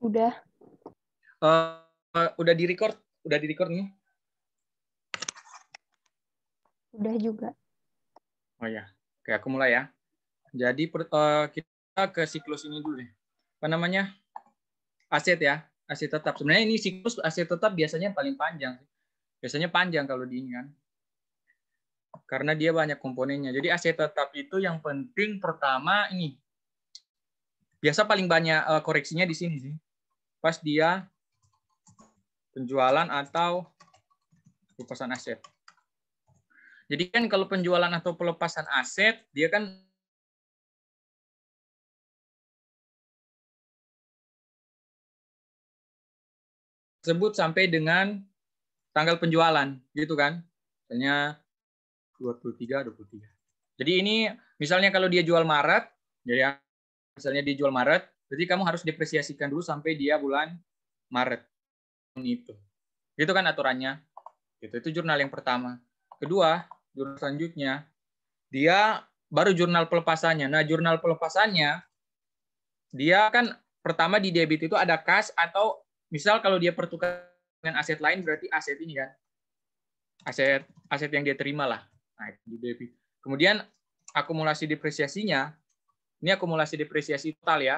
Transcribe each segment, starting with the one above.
Udah. Udah di-record nih? Udah juga. Oh ya, oke aku mulai ya. Jadi kita ke siklus ini dulu deh. Apa namanya? Aset ya, aset tetap. Sebenarnya ini siklus aset tetap biasanya paling panjang. Biasanya panjang kalau di ini kan. Karena dia banyak komponennya. Jadi aset tetap itu yang penting pertama ini. Biasa paling banyak koreksinya di sini sih. Pas dia penjualan atau pelepasan aset. Jadi kan kalau penjualan atau pelepasan aset, dia kan sebut sampai dengan tanggal penjualan, gitu kan? Misalnya 23. Jadi ini misalnya kalau dia jual Maret, jadi misalnya dia jual Maret, berarti kamu harus depresiasikan dulu sampai dia bulan Maret. Itu. Itu kan aturannya. Itu jurnal yang pertama. Kedua, jurnal selanjutnya, dia baru jurnal pelepasannya. Nah, jurnal pelepasannya, dia kan pertama di debit itu ada kas atau misal kalau dia pertukar dengan aset lain berarti aset ini kan. Aset yang dia terima lah. Nah, di debit. Kemudian akumulasi depresiasinya, ini akumulasi depresiasi total ya,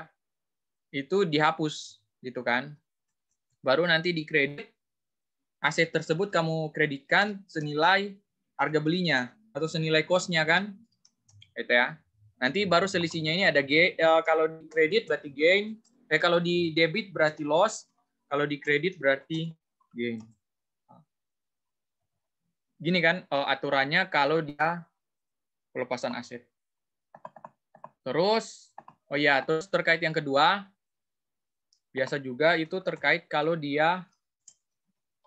itu dihapus gitu kan. Baru nanti di kredit, aset tersebut kamu kreditkan senilai harga belinya atau senilai cost-nya kan. Itu ya. Nanti baru selisihnya ini ada kalau di kredit berarti gain, kalau di debit berarti loss, kalau di kredit berarti gain. Gini kan aturannya kalau dia pelepasan aset. Terus, terus terkait yang kedua, biasa juga itu terkait kalau dia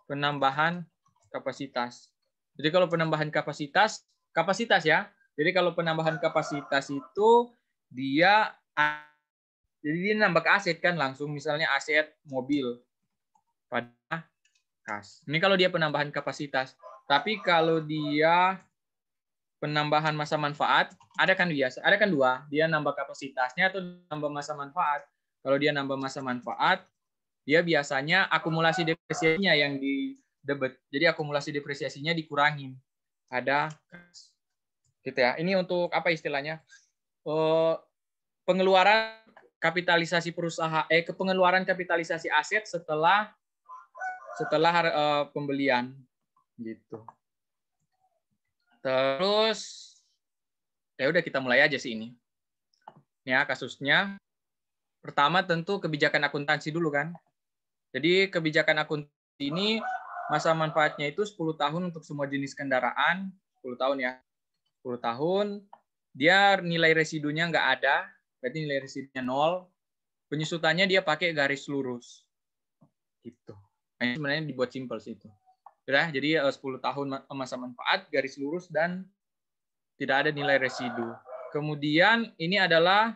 penambahan kapasitas. Jadi kalau penambahan kapasitas ya. Jadi kalau penambahan kapasitas itu dia nambah ke aset kan langsung, misalnya aset mobil pada kas. Ini kalau dia penambahan kapasitas. Tapi kalau dia penambahan masa manfaat, ada kan dua, dia nambah kapasitasnya atau nambah masa manfaat. Kalau dia nambah masa manfaat, dia biasanya akumulasi depresiasinya yang di debit. Jadi akumulasi depresiasinya dikurangin. Ada gitu ya. Ini untuk apa istilahnya? Pengeluaran kapitalisasi perusahaan pengeluaran kapitalisasi aset setelah pembelian gitu. Terus ya udah kita mulai aja sih ini. Ya, kasusnya pertama tentu kebijakan akuntansi dulu kan. Jadi kebijakan akuntansi ini masa manfaatnya itu 10 tahun untuk semua jenis kendaraan, 10 tahun ya. 10 tahun, dia nilai residunya nggak ada, berarti nilai residunya 0. Penyusutannya dia pakai garis lurus. Gitu. Nah, ini sebenarnya dibuat simpel sih itu. Udah, jadi 10 tahun masa manfaat, garis lurus, dan tidak ada nilai residu. Kemudian ini adalah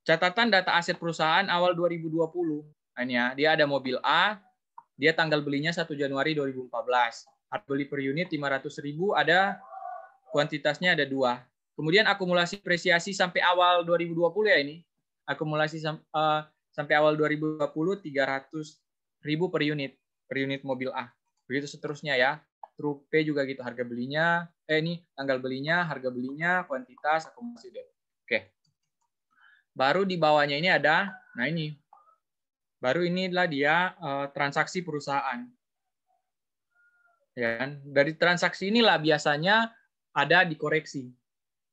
catatan data aset perusahaan awal 2020. Nah, ini ya, dia ada mobil A, dia tanggal belinya 1 Januari 2014. Harga beli per unit 500.000, ada kuantitasnya ada 2. Kemudian akumulasi depresiasi sampai awal 2020 ya ini. Akumulasi sampai awal 2020 300.000 per unit mobil A. Begitu seterusnya ya. Truk P juga gitu, harga belinya, ini tanggal belinya, harga belinya, kuantitas, akumulasi deh. Oke. Baru di bawahnya ini ada, nah ini. Baru inilah dia transaksi perusahaan. Ya kan? Dari transaksi inilah biasanya ada dikoreksi.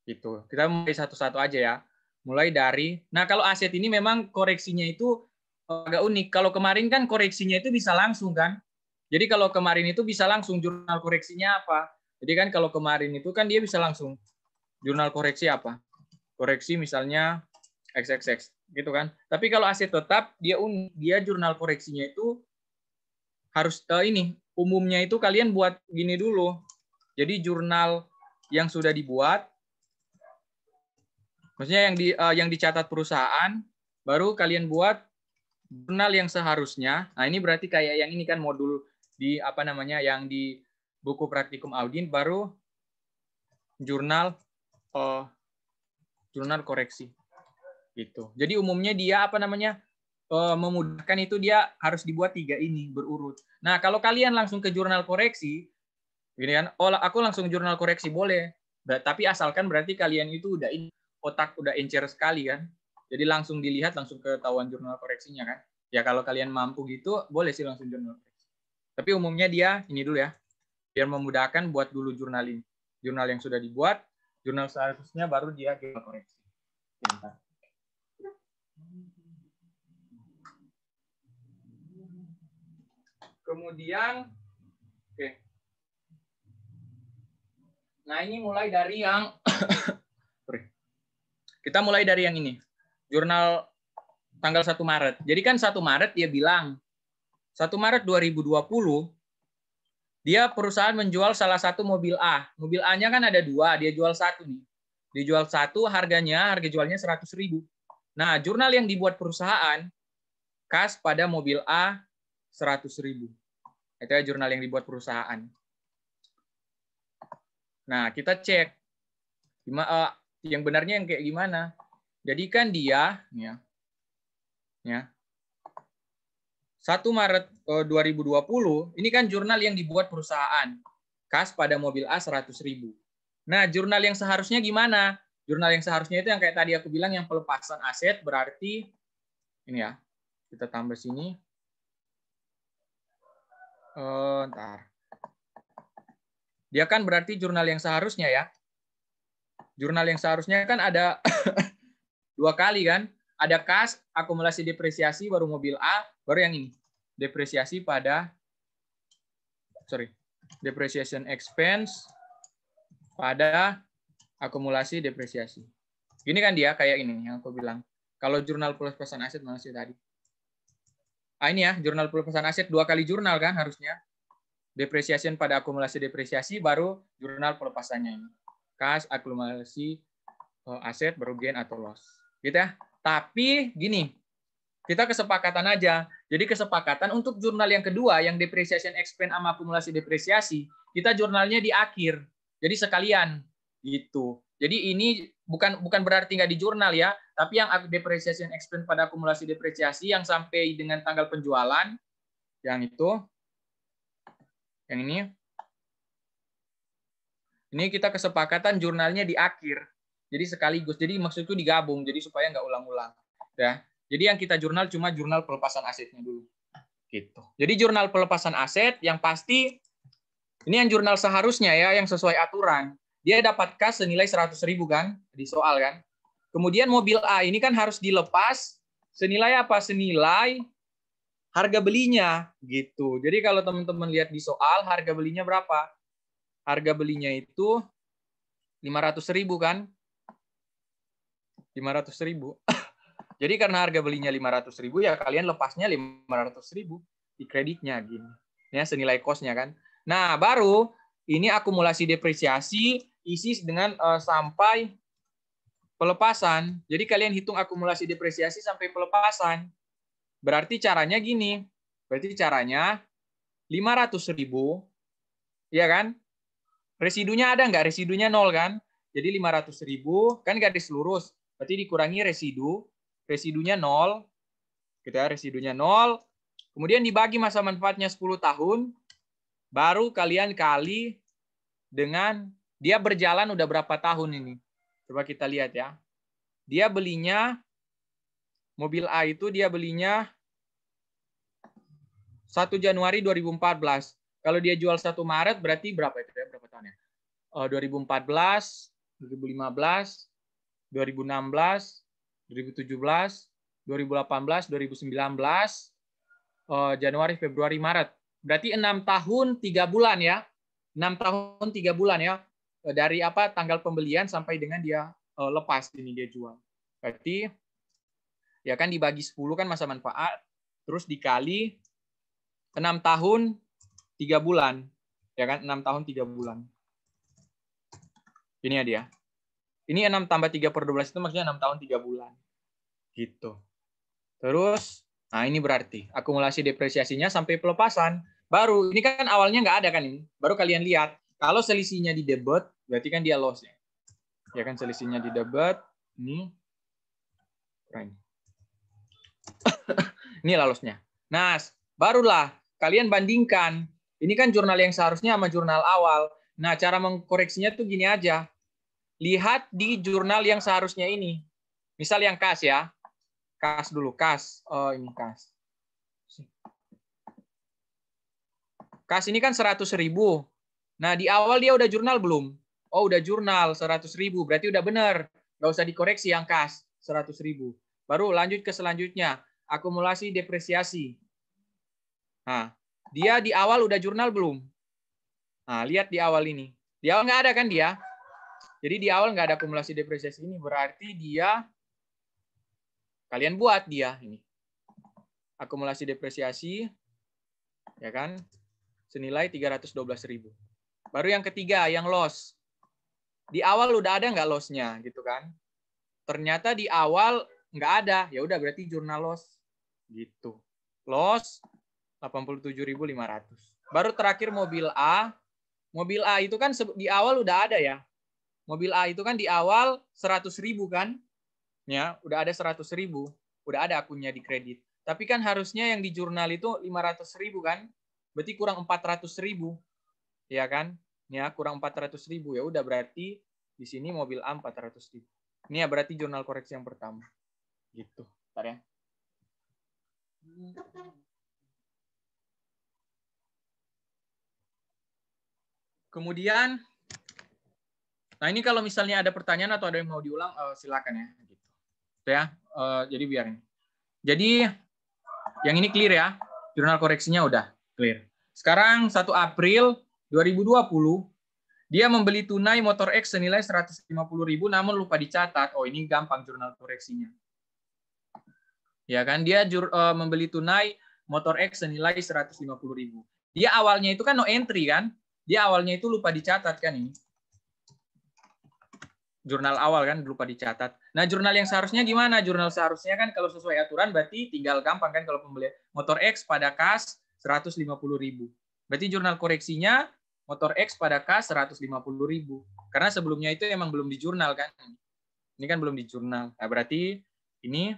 Gitu. Kita mulai satu-satu aja ya. Mulai dari, nah kalau aset ini memang koreksinya itu agak unik. Kalau kemarin kan koreksinya itu bisa langsung kan. Jadi kalau kemarin itu bisa langsung jurnal koreksinya apa. Jadi kan kalau kemarin itu kan dia bisa langsung jurnal koreksi apa. Koreksi misalnya XXX gitu kan. Tapi kalau aset tetap dia unik. Dia jurnal koreksinya itu harus ini umumnya itu kalian buat gini dulu. Jadi jurnal yang sudah dibuat, maksudnya yang dicatat perusahaan, baru kalian buat jurnal yang seharusnya. Nah ini berarti kayak yang ini kan modul di apa namanya yang di buku praktikum audit, baru jurnal jurnal koreksi. Gitu. Jadi umumnya dia apa namanya memudahkan itu dia harus dibuat 3 ini berurut. Nah kalau kalian langsung ke jurnal koreksi, gini kan? Oh aku langsung jurnal koreksi boleh, tapi asalkan berarti kalian itu udah otak udah encer sekali kan. Jadi langsung dilihat langsung ketahuan jurnal koreksinya kan. Ya kalau kalian mampu gitu boleh sih langsung jurnal koreksi. Tapi umumnya dia ini dulu ya. Biar memudahkan buat dulu jurnal ini. Jurnal yang sudah dibuat, jurnal seharusnya baru dia jurnal koreksi. Bentar. Kemudian, oke. Nah ini mulai dari yang, kita mulai dari yang ini. Jurnal tanggal 1 Maret. Jadi kan 1 Maret dia bilang, 1 Maret 2020, dia perusahaan menjual salah satu mobil A. Mobil A-nya kan ada 2, dia jual 1 nih. Dijual 1, harga jualnya 100.000. Nah, jurnal yang dibuat perusahaan, kas pada mobil A 100.000. Itu ya jurnal yang dibuat perusahaan. Nah, kita cek. Yang benarnya yang kayak gimana. Jadi kan dia, ya 1 Maret 2020, ini kan jurnal yang dibuat perusahaan. Kas pada mobil A 100.000. Nah, jurnal yang seharusnya gimana? Jurnal yang seharusnya itu yang kayak tadi aku bilang, yang pelepasan aset, berarti, ini ya, kita tambah sini. Ntar. Dia kan berarti jurnal yang seharusnya ya. Jurnal yang seharusnya kan ada 2 kali kan. Ada kas, akumulasi depresiasi, baru mobil A, baru yang ini. Depresiasi pada, depreciation expense pada akumulasi depresiasi. Ini kan dia kayak ini yang aku bilang. Kalau jurnal pelepasan aset mana sih tadi? Ini ya, jurnal pelepasan aset 2 kali jurnal kan harusnya. Depreciation pada akumulasi depresiasi, baru jurnal pelepasannya ini. Kas, akumulasi aset, baru gain atau loss. Gitu ya. Tapi gini, kita kesepakatan aja. Jadi kesepakatan untuk jurnal yang kedua, yang depreciation expense sama akumulasi depresiasi, kita jurnalnya di akhir. Jadi sekalian gitu. Jadi ini bukan berarti nggak di jurnal ya, tapi yang depreciation expense pada akumulasi depresiasi yang sampai dengan tanggal penjualan, yang itu, yang ini kita kesepakatan jurnalnya di akhir. Jadi sekaligus. Jadi maksudku digabung. Jadi supaya nggak ulang-ulang. Ya. Jadi yang kita jurnal cuma jurnal pelepasan asetnya dulu. Gitu. Jadi jurnal pelepasan aset yang pasti ini yang jurnal seharusnya ya, yang sesuai aturan. Dia dapat kas senilai 100.000 kan di soal kan. Kemudian mobil A ini kan harus dilepas senilai apa? Senilai harga belinya gitu. Jadi kalau teman-teman lihat di soal harga belinya berapa? Harga belinya itu 500.000 kan? 500.000. Jadi karena harga belinya 500.000 ya kalian lepasnya 500.000 di kreditnya gini. Ya senilai kosnya kan. Nah, baru ini akumulasi depresiasi isi dengan sampai pelepasan. Jadi kalian hitung akumulasi depresiasi sampai pelepasan. Berarti caranya gini. Berarti caranya 500.000 ya kan? Residunya ada nggak? Residunya 0 kan? Jadi 500.000 kan garis lurus. Berarti dikurangi residunya 0. Gitu ya, residunya 0. Kemudian dibagi masa manfaatnya 10 tahun. Baru kalian kali dengan dia berjalan udah berapa tahun ini. Coba kita lihat ya. Dia belinya, mobil A itu dia belinya 1 Januari 2014. Kalau dia jual 1 Maret berarti berapa itu ya? Berapa tahun ya? 2014, 2015, 2016, 2017, 2018, 2019, Januari, Februari, Maret. Berarti 6 tahun 3 bulan ya. 6 tahun 3 bulan ya. Dari apa tanggal pembelian sampai dengan dia lepas ini dia jual. Berarti ya kan dibagi 10 kan masa manfaat, terus dikali 6 tahun 3 bulan. Ya kan 6 tahun 3 bulan. Ini ya dia. Ini 6 tambah 3 per 12 itu maksudnya 6 tahun 3 bulan. Gitu. Terus, nah ini berarti akumulasi depresiasinya sampai pelepasan. Baru, ini kan awalnya nggak ada kan ini. Baru kalian lihat. Kalau selisihnya di debit, berarti kan dia loss ya. Ya kan selisihnya di debit. Ini Ini lossnya. Nah, barulah kalian bandingkan. Ini kan jurnal yang seharusnya sama jurnal awal. Nah, cara mengkoreksinya tuh gini aja. Lihat di jurnal yang seharusnya ini. Misal yang kas ya. Kas dulu, kas. Oh, ini kas. Kas ini kan 100.000. Nah, di awal dia udah jurnal belum? Oh, udah jurnal 100.000. Berarti udah benar. Nggak usah dikoreksi yang kas 100.000. Baru lanjut ke selanjutnya. Akumulasi depresiasi. Nah, dia di awal udah jurnal belum? Nah, lihat di awal ini. Di awal nggak ada kan dia? Jadi di awal nggak ada akumulasi depresiasi ini. Berarti dia, kalian buat dia ini. Akumulasi depresiasi, ya kan? Senilai 312.000. Baru yang ketiga, yang loss. Di awal udah ada nggak loss-nya, gitu kan? Ternyata di awal nggak ada. Ya udah berarti jurnal loss. Gitu. Loss 87.500. Baru terakhir mobil A. Mobil A itu kan di awal udah ada ya. Mobil A itu kan di awal 100.000 kan? Ya, udah ada 100.000. Udah ada akunnya di kredit. Tapi kan harusnya yang di jurnal itu 500.000 kan? Berarti kurang 400.000. Ya kan? Ya, kurang 400.000. Ya udah berarti di sini mobil A 400.000. Ini ya berarti jurnal koreksi yang pertama. Gitu. Bentar ya. Kemudian, nah ini kalau misalnya ada pertanyaan atau ada yang mau diulang, silakan ya. Gitu. Ya, jadi biar ini. Jadi yang ini clear ya, jurnal koreksinya udah clear. Sekarang 1 April 2020, dia membeli tunai motor X senilai 150.000 namun lupa dicatat. Oh ini gampang jurnal koreksinya. Ya kan, dia membeli tunai motor X senilai 150.000. Dia awalnya itu kan no entry kan? Dia awalnya itu lupa dicatat kan ini. Jurnal awal kan lupa dicatat. Nah, jurnal yang seharusnya gimana? Jurnal seharusnya kan kalau sesuai aturan berarti tinggal gampang kan kalau pembelian motor X pada kas 150.000. Berarti jurnal koreksinya motor X pada kas 150.000. Karena sebelumnya itu emang belum di jurnal kan. Ini kan belum di jurnal. Nah, berarti ini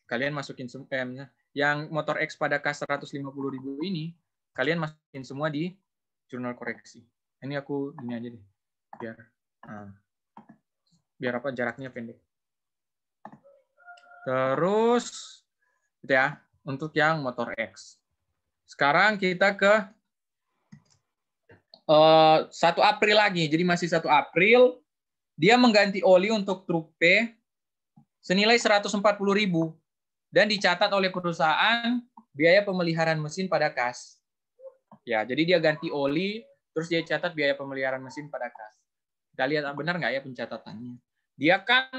kalian masukin yang motor X pada kas 150.000 ini kalian masukin semua di jurnal koreksi. Ini aku gini aja deh. Biar apa jaraknya pendek. Terus gitu ya untuk yang motor X. Sekarang kita ke 1 April lagi. Jadi masih 1 April dia mengganti oli untuk truk P senilai 140.000 dan dicatat oleh perusahaan biaya pemeliharaan mesin pada kas. Ya, jadi dia ganti oli terus dia catat biaya pemeliharaan mesin pada kas. Kita lihat benar nggak ya pencatatannya. Dia kan,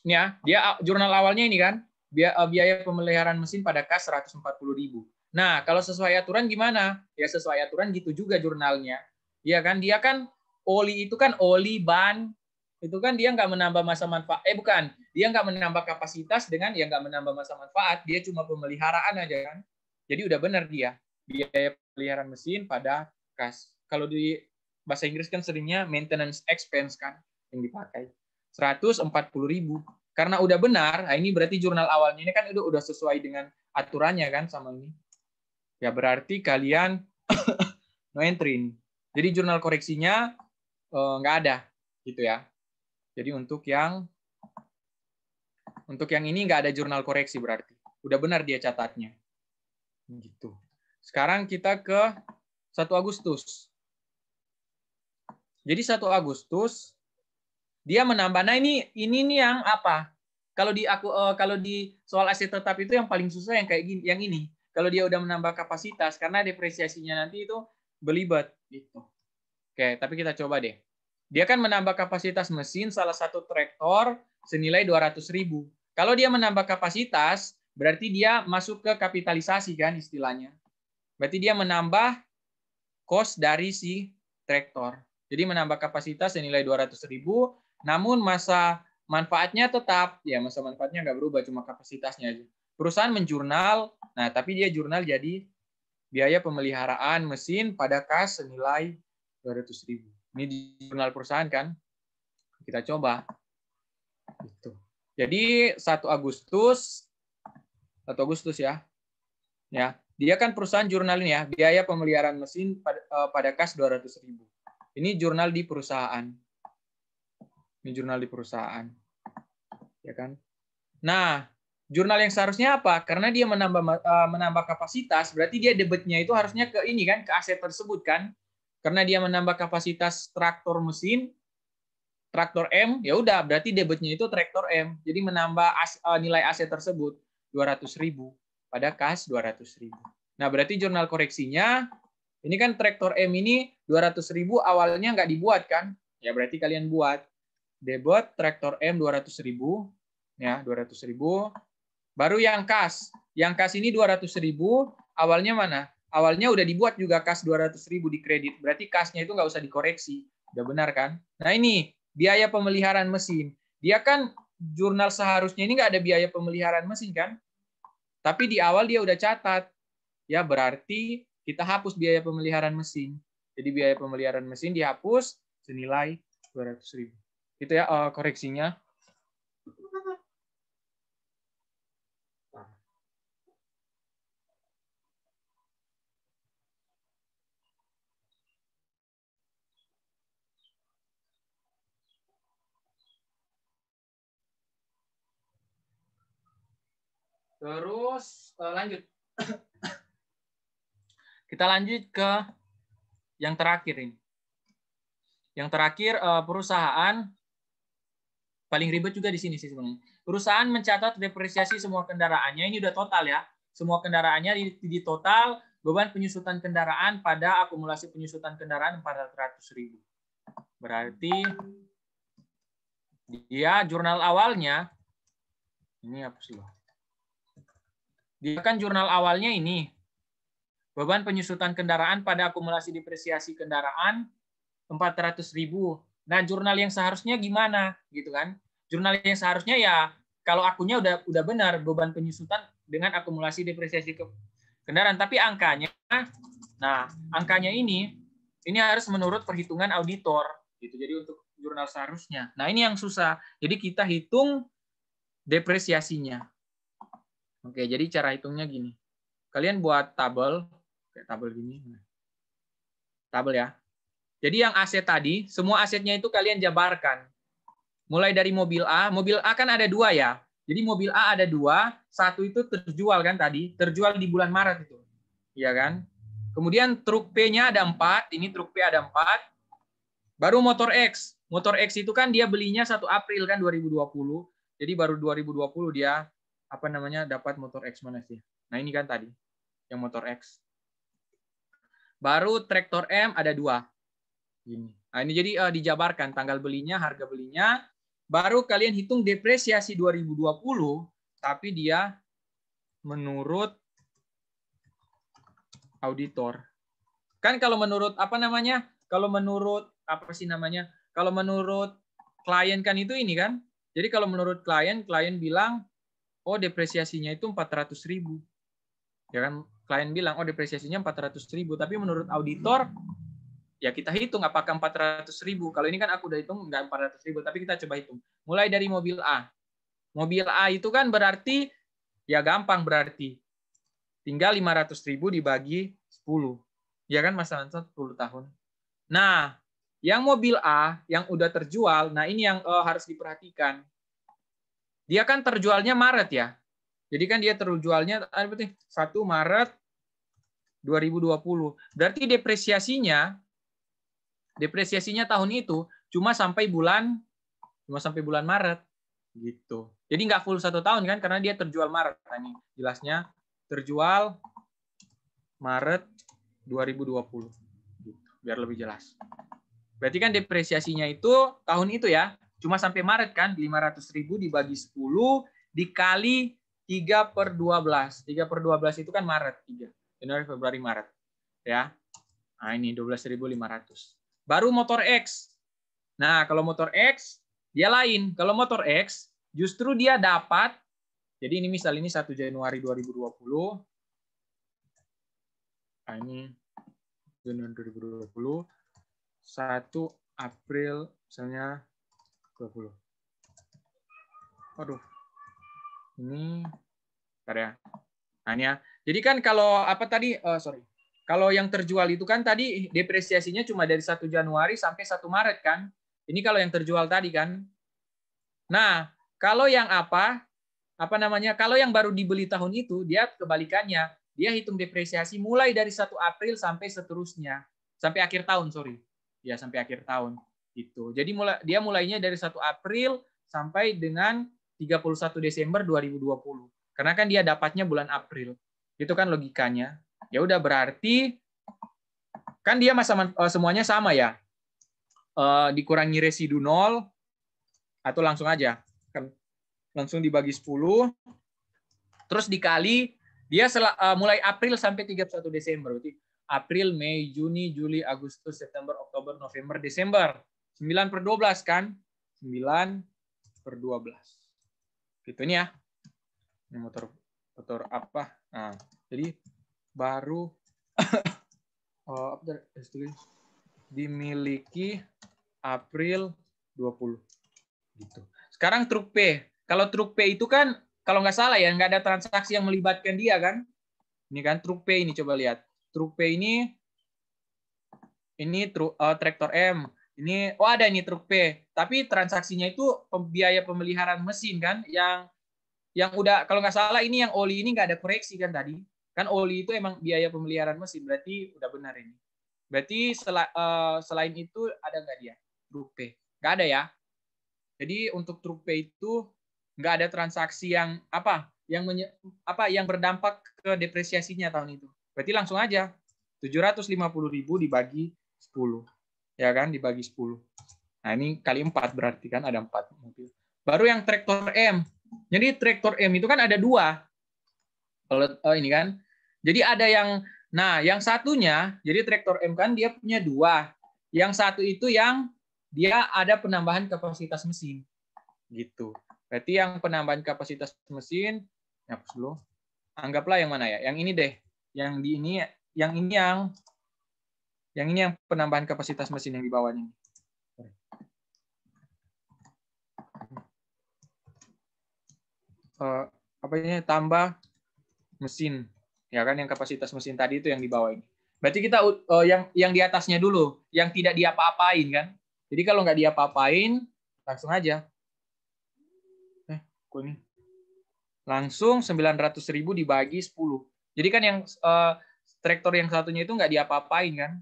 ya, dia jurnal awalnya ini kan, biaya pemeliharaan mesin pada kas 140.000. Nah, kalau sesuai aturan gimana? Ya sesuai aturan gitu juga jurnalnya. Iya kan, dia kan oli itu kan oli ban, itu kan dia nggak menambah masa manfaat. Bukan, dia nggak menambah kapasitas dengan ya nggak menambah masa manfaat. Dia cuma pemeliharaan aja kan. Jadi udah benar dia biaya pemeliharaan mesin pada kas. Kalau di bahasa Inggris kan seringnya maintenance expense kan yang dipakai 140.000 karena udah benar. Nah ini berarti jurnal awalnya ini kan udah sesuai dengan aturannya kan sama ini ya, berarti kalian no entry ini. Jadi jurnal koreksinya nggak ada gitu ya. Jadi untuk yang ini nggak ada jurnal koreksi berarti udah benar dia catatnya gitu. Sekarang kita ke 1 Agustus. Jadi 1 Agustus dia menambah. Nah ini nih yang apa? Kalau di soal aset tetap itu yang paling susah yang kayak gini, yang ini. Kalau dia udah menambah kapasitas karena depresiasinya nanti itu belibet gitu. Oke, tapi kita coba deh. Dia kan menambah kapasitas mesin salah satu traktor senilai 200.000. Kalau dia menambah kapasitas berarti dia masuk ke kapitalisasi kan istilahnya. Berarti dia menambah cost dari si traktor. Jadi menambah kapasitas senilai 200.000, namun masa manfaatnya tetap, ya masa manfaatnya nggak berubah, cuma kapasitasnya aja. Perusahaan menjurnal, nah tapi dia jurnal jadi biaya pemeliharaan mesin pada kas senilai 200.000. Ini di jurnal perusahaan kan? Kita coba. Gitu. Jadi 1 Agustus ya. Ya, dia kan perusahaan jurnal ini ya, biaya pemeliharaan mesin pada kas 200.000. Ini jurnal di perusahaan. Ini jurnal di perusahaan. Ya kan? Nah, jurnal yang seharusnya apa? Karena dia menambah kapasitas, berarti dia debitnya itu harusnya ke ini kan, ke aset tersebut kan. Karena dia menambah kapasitas traktor mesin, traktor M, ya udah berarti debitnya itu traktor M. Jadi menambah nilai aset tersebut 200.000 pada kas 200.000. Nah, berarti jurnal koreksinya ini kan traktor M ini 200.000 awalnya nggak dibuat kan? Ya berarti kalian buat debit traktor M 200.000 ya, 200.000. Baru yang kas. Yang kas ini 200.000 awalnya mana? Awalnya udah dibuat juga kas 200.000 di kredit. Berarti kasnya itu nggak usah dikoreksi. Udah benar kan? Nah ini biaya pemeliharaan mesin. Dia kan jurnal seharusnya ini nggak ada biaya pemeliharaan mesin kan? Tapi di awal dia udah catat. Ya berarti kita hapus biaya pemeliharaan mesin. Jadi biaya pemeliharaan mesin dihapus senilai 200.000. Itu ya koreksinya. Terus lanjut. Kita lanjut ke yang terakhir ini. Yang terakhir perusahaan paling ribet juga di sini sih sebenarnya. Perusahaan mencatat depresiasi semua kendaraannya. Ini udah total ya. Semua kendaraannya di total, beban penyusutan kendaraan pada akumulasi penyusutan kendaraan 400.000. Berarti dia jurnal awalnya ini apa sih? Dia kan jurnal awalnya ini. Beban penyusutan kendaraan pada akumulasi depresiasi kendaraan 400.000. Nah, jurnal yang seharusnya gimana gitu kan? Jurnal yang seharusnya ya kalau akunya udah benar beban penyusutan dengan akumulasi depresiasi kendaraan, tapi angkanya ini harus menurut perhitungan auditor gitu. Jadi untuk jurnal seharusnya. Nah, ini yang susah. Jadi kita hitung depresiasinya. Oke, jadi cara hitungnya gini. Kalian buat tabel kayak tabel gini. Tabel ya. Jadi yang aset tadi, semua asetnya itu kalian jabarkan. Mulai dari mobil A kan ada 2 ya. Jadi mobil A ada 2, 1 itu terjual kan tadi, terjual di bulan Maret itu. Iya kan? Kemudian truk P-nya ada 4, ini truk P ada 4. Baru motor X. Motor X itu kan dia belinya 1 April kan 2020. Jadi baru 2020 dia dapat motor X mana sih? Nah, ini kan tadi yang motor X. Baru traktor M ada 2. Gini. Nah, ini jadi dijabarkan tanggal belinya, harga belinya, baru kalian hitung depresiasi 2020, tapi dia menurut auditor. Kan kalau menurut Kalau menurut klien kan itu ini kan. Jadi kalau menurut klien bilang, oh depresiasinya itu 400.000. Ya kan? Klien bilang, oh depresiasinya 400.000, tapi menurut auditor ya kita hitung apakah 400.000. Kalau ini kan aku udah hitung nggak 400.000, tapi kita coba hitung. Mulai dari mobil A. Mobil A itu kan berarti ya gampang berarti. Tinggal 500.000 dibagi 10. Ya kan Mas Ansat 10 tahun. Nah, yang mobil A yang udah terjual, nah ini yang harus diperhatikan. Dia kan terjualnya Maret ya. Jadi kan dia terjualnya 1 Maret 2020. Berarti depresiasinya tahun itu cuma sampai bulan Maret gitu. Jadi nggak full 1 tahun kan karena dia terjual Maret. Nah, ini jelasnya terjual Maret 2020. Gitu, biar lebih jelas. Berarti kan depresiasinya itu tahun itu ya cuma sampai Maret kan 500.000 dibagi 10 dikali 3/12. 3/12 itu kan Maret 3. Januari, Februari, Maret. Ya. Nah, ini 12.500. Baru motor X. Nah, kalau motor X, dia lain. Kalau motor X, justru dia dapat, jadi ini misal ini 1 Januari 2020. Nah, ini Januari 2020. 1 April misalnya 20. Aduh. Ini bentar ya. Nah, ini ya. Jadi kan kalau apa tadi? Kalau yang terjual itu kan tadi depresiasinya cuma dari 1 Januari sampai 1 Maret kan? Ini kalau yang terjual tadi kan. Nah, kalau yang apa namanya? Kalau yang baru dibeli tahun itu dia kebalikannya. Dia hitung depresiasi mulai dari 1 April sampai seterusnya. Sampai akhir tahun, sorry. Ya, sampai akhir tahun. Gitu. Jadi dia mulainya dari 1 April sampai dengan 31 Desember 2020. Karena kan dia dapatnya bulan April. Itu kan logikanya. Ya udah berarti kan dia semuanya sama ya. Dikurangi residu 0 atau langsung aja. Kan langsung dibagi 10 terus dikali dia mulai April sampai 31 Desember. Berarti April, Mei, Juni, Juli, Agustus, September, Oktober, November, Desember. 9/12 kan? 9/12. Gitu ini ya. Ini motor apa? Nah, jadi baru dimiliki April 20 gitu. Sekarang truk P. Kalau truk P itu kan kalau nggak salah ya nggak ada transaksi yang melibatkan dia kan? Ini kan truk P ini coba lihat. Truk P ini truk traktor M. Ini ada ini truk P. Tapi transaksinya itu biaya pemeliharaan mesin kan yang udah kalau nggak salah ini yang oli ini nggak ada koreksi kan tadi. Kan oli itu emang biaya pemeliharaan mesin, berarti udah benar ini. Berarti selain itu ada nggak dia? Truk P. Nggak ada ya. Jadi untuk truk P itu nggak ada transaksi yang yang berdampak ke depresiasinya tahun itu. Berarti langsung aja 750.000 dibagi 10. Ya kan, dibagi 10. Nah, ini kali 4 berarti kan ada 4 mobil. Baru yang traktor M. Jadi traktor M itu kan ada 2. Kalau ini kan. Jadi ada yang satunya, jadi traktor M kan dia punya 2. Yang satu itu yang dia ada penambahan kapasitas mesin. Gitu. Berarti yang penambahan kapasitas mesin, hapus dulu. Anggaplah yang mana ya? Yang ini deh. Yang ini yang penambahan kapasitas mesin yang di bawahnya. Tambah mesin. Ya kan yang kapasitas mesin tadi itu yang di bawah ini. Berarti kita yang di atasnya dulu, yang tidak diapa-apain kan? Jadi kalau nggak diapa-apain, langsung aja. Ini langsung 900.000 dibagi 10. Jadi kan yang traktor yang satunya itu nggak diapa-apain kan?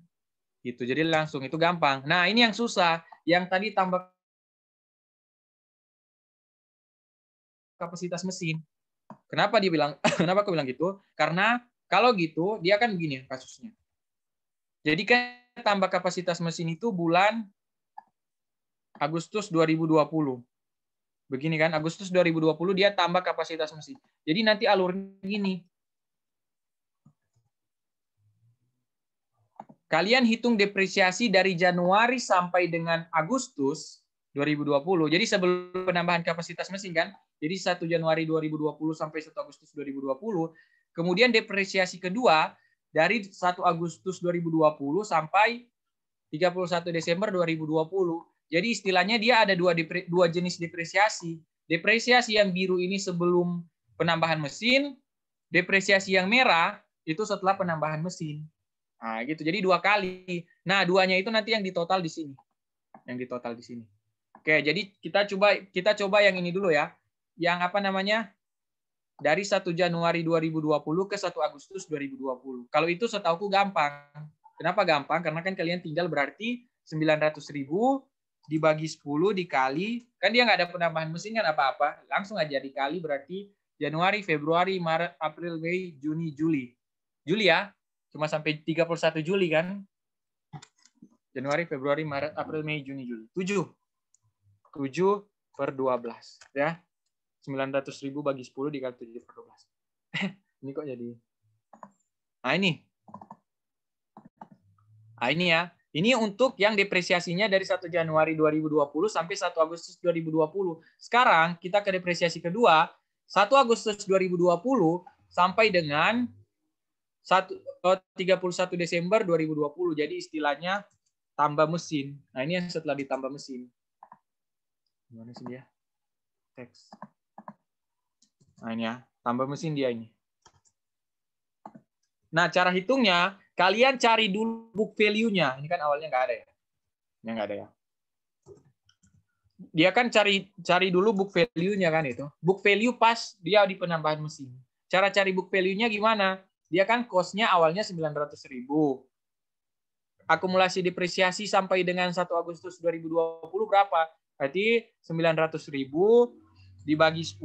Gitu. Jadi langsung itu gampang. Nah, ini yang susah. Yang tadi tambah kapasitas mesin. Kenapa kenapa aku bilang gitu? Karena kalau gitu dia kan begini kasusnya. Jadi kan tambah kapasitas mesin itu bulan Agustus 2020. Begini kan, Agustus 2020 dia tambah kapasitas mesin. Jadi nanti alurnya gini. Kalian hitung depresiasi dari Januari sampai dengan Agustus 2020. Jadi sebelum penambahan kapasitas mesin kan. Jadi 1 Januari 2020 sampai 1 Agustus 2020. Kemudian depresiasi kedua dari 1 Agustus 2020 sampai 31 Desember 2020. Jadi istilahnya dia ada dua jenis depresiasi. Depresiasi yang biru ini sebelum penambahan mesin, depresiasi yang merah itu setelah penambahan mesin. Nah, gitu. Jadi 2 kali. Nah, 2-nya itu nanti yang ditotal di sini. Yang ditotal di sini. Oke, jadi kita coba yang ini dulu ya. Yang apa namanya? Dari 1 Januari 2020 ke 1 Agustus 2020. Kalau itu setauku gampang. Kenapa gampang? Karena kan kalian tinggal berarti 900.000 dibagi 10 dikali, kan dia nggak ada penambahan mesin kan apa-apa, langsung aja dikali berarti Januari, Februari, Maret, April, Mei, Juni, Juli. Juli ya, cuma sampai 31 Juli kan. Januari, Februari, Maret, April, Mei, Juni, Juli. 7 per 12 ya. 900.000 bagi 10 dikali 7 per 12. Ini kok jadi. Nah ini ya. Ini untuk yang depresiasinya dari 1 Januari 2020 sampai 1 Agustus 2020. Sekarang kita ke depresiasi kedua, 1 Agustus 2020 sampai dengan 31 Desember 2020. Jadi istilahnya tambah mesin. Nah, ini yang setelah ditambah mesin. Gimana sih dia? Teks. Nah ini ya, tambah mesin dia ini. Nah cara hitungnya, kalian cari dulu book value-nya. Ini kan awalnya nggak ada ya. Ini nggak ada ya. Dia kan cari dulu book value-nya kan itu. Book value pas dia di penambahan mesin. Cara cari book value-nya gimana? Dia kan cost-nya awalnya 900.000. Akumulasi depresiasi sampai dengan 1 Agustus 2020 berapa? Berarti 900.000 dibagi 10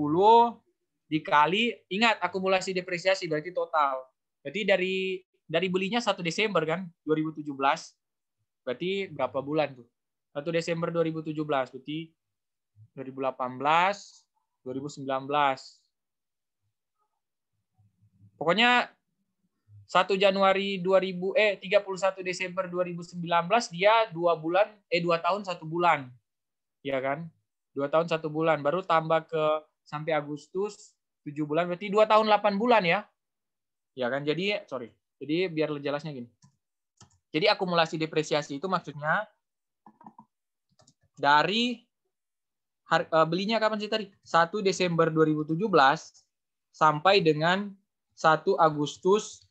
dikali, ingat akumulasi depresiasi berarti total. Berarti dari belinya 1 Desember kan 2017. Berarti berapa bulan tuh? 1 Desember 2017 berarti 2018, 2019. Pokoknya 1 Januari 31 Desember 2019 dia 2 tahun 1 bulan. Ya kan? 2 tahun 1 bulan baru tambah ke sampai Agustus 7 bulan berarti 2 tahun 8 bulan ya. Ya kan? Jadi biar jelasnya gini. Jadi akumulasi depresiasi itu maksudnya dari belinya kapan sih tadi? 1 Desember 2017 sampai dengan 1 Agustus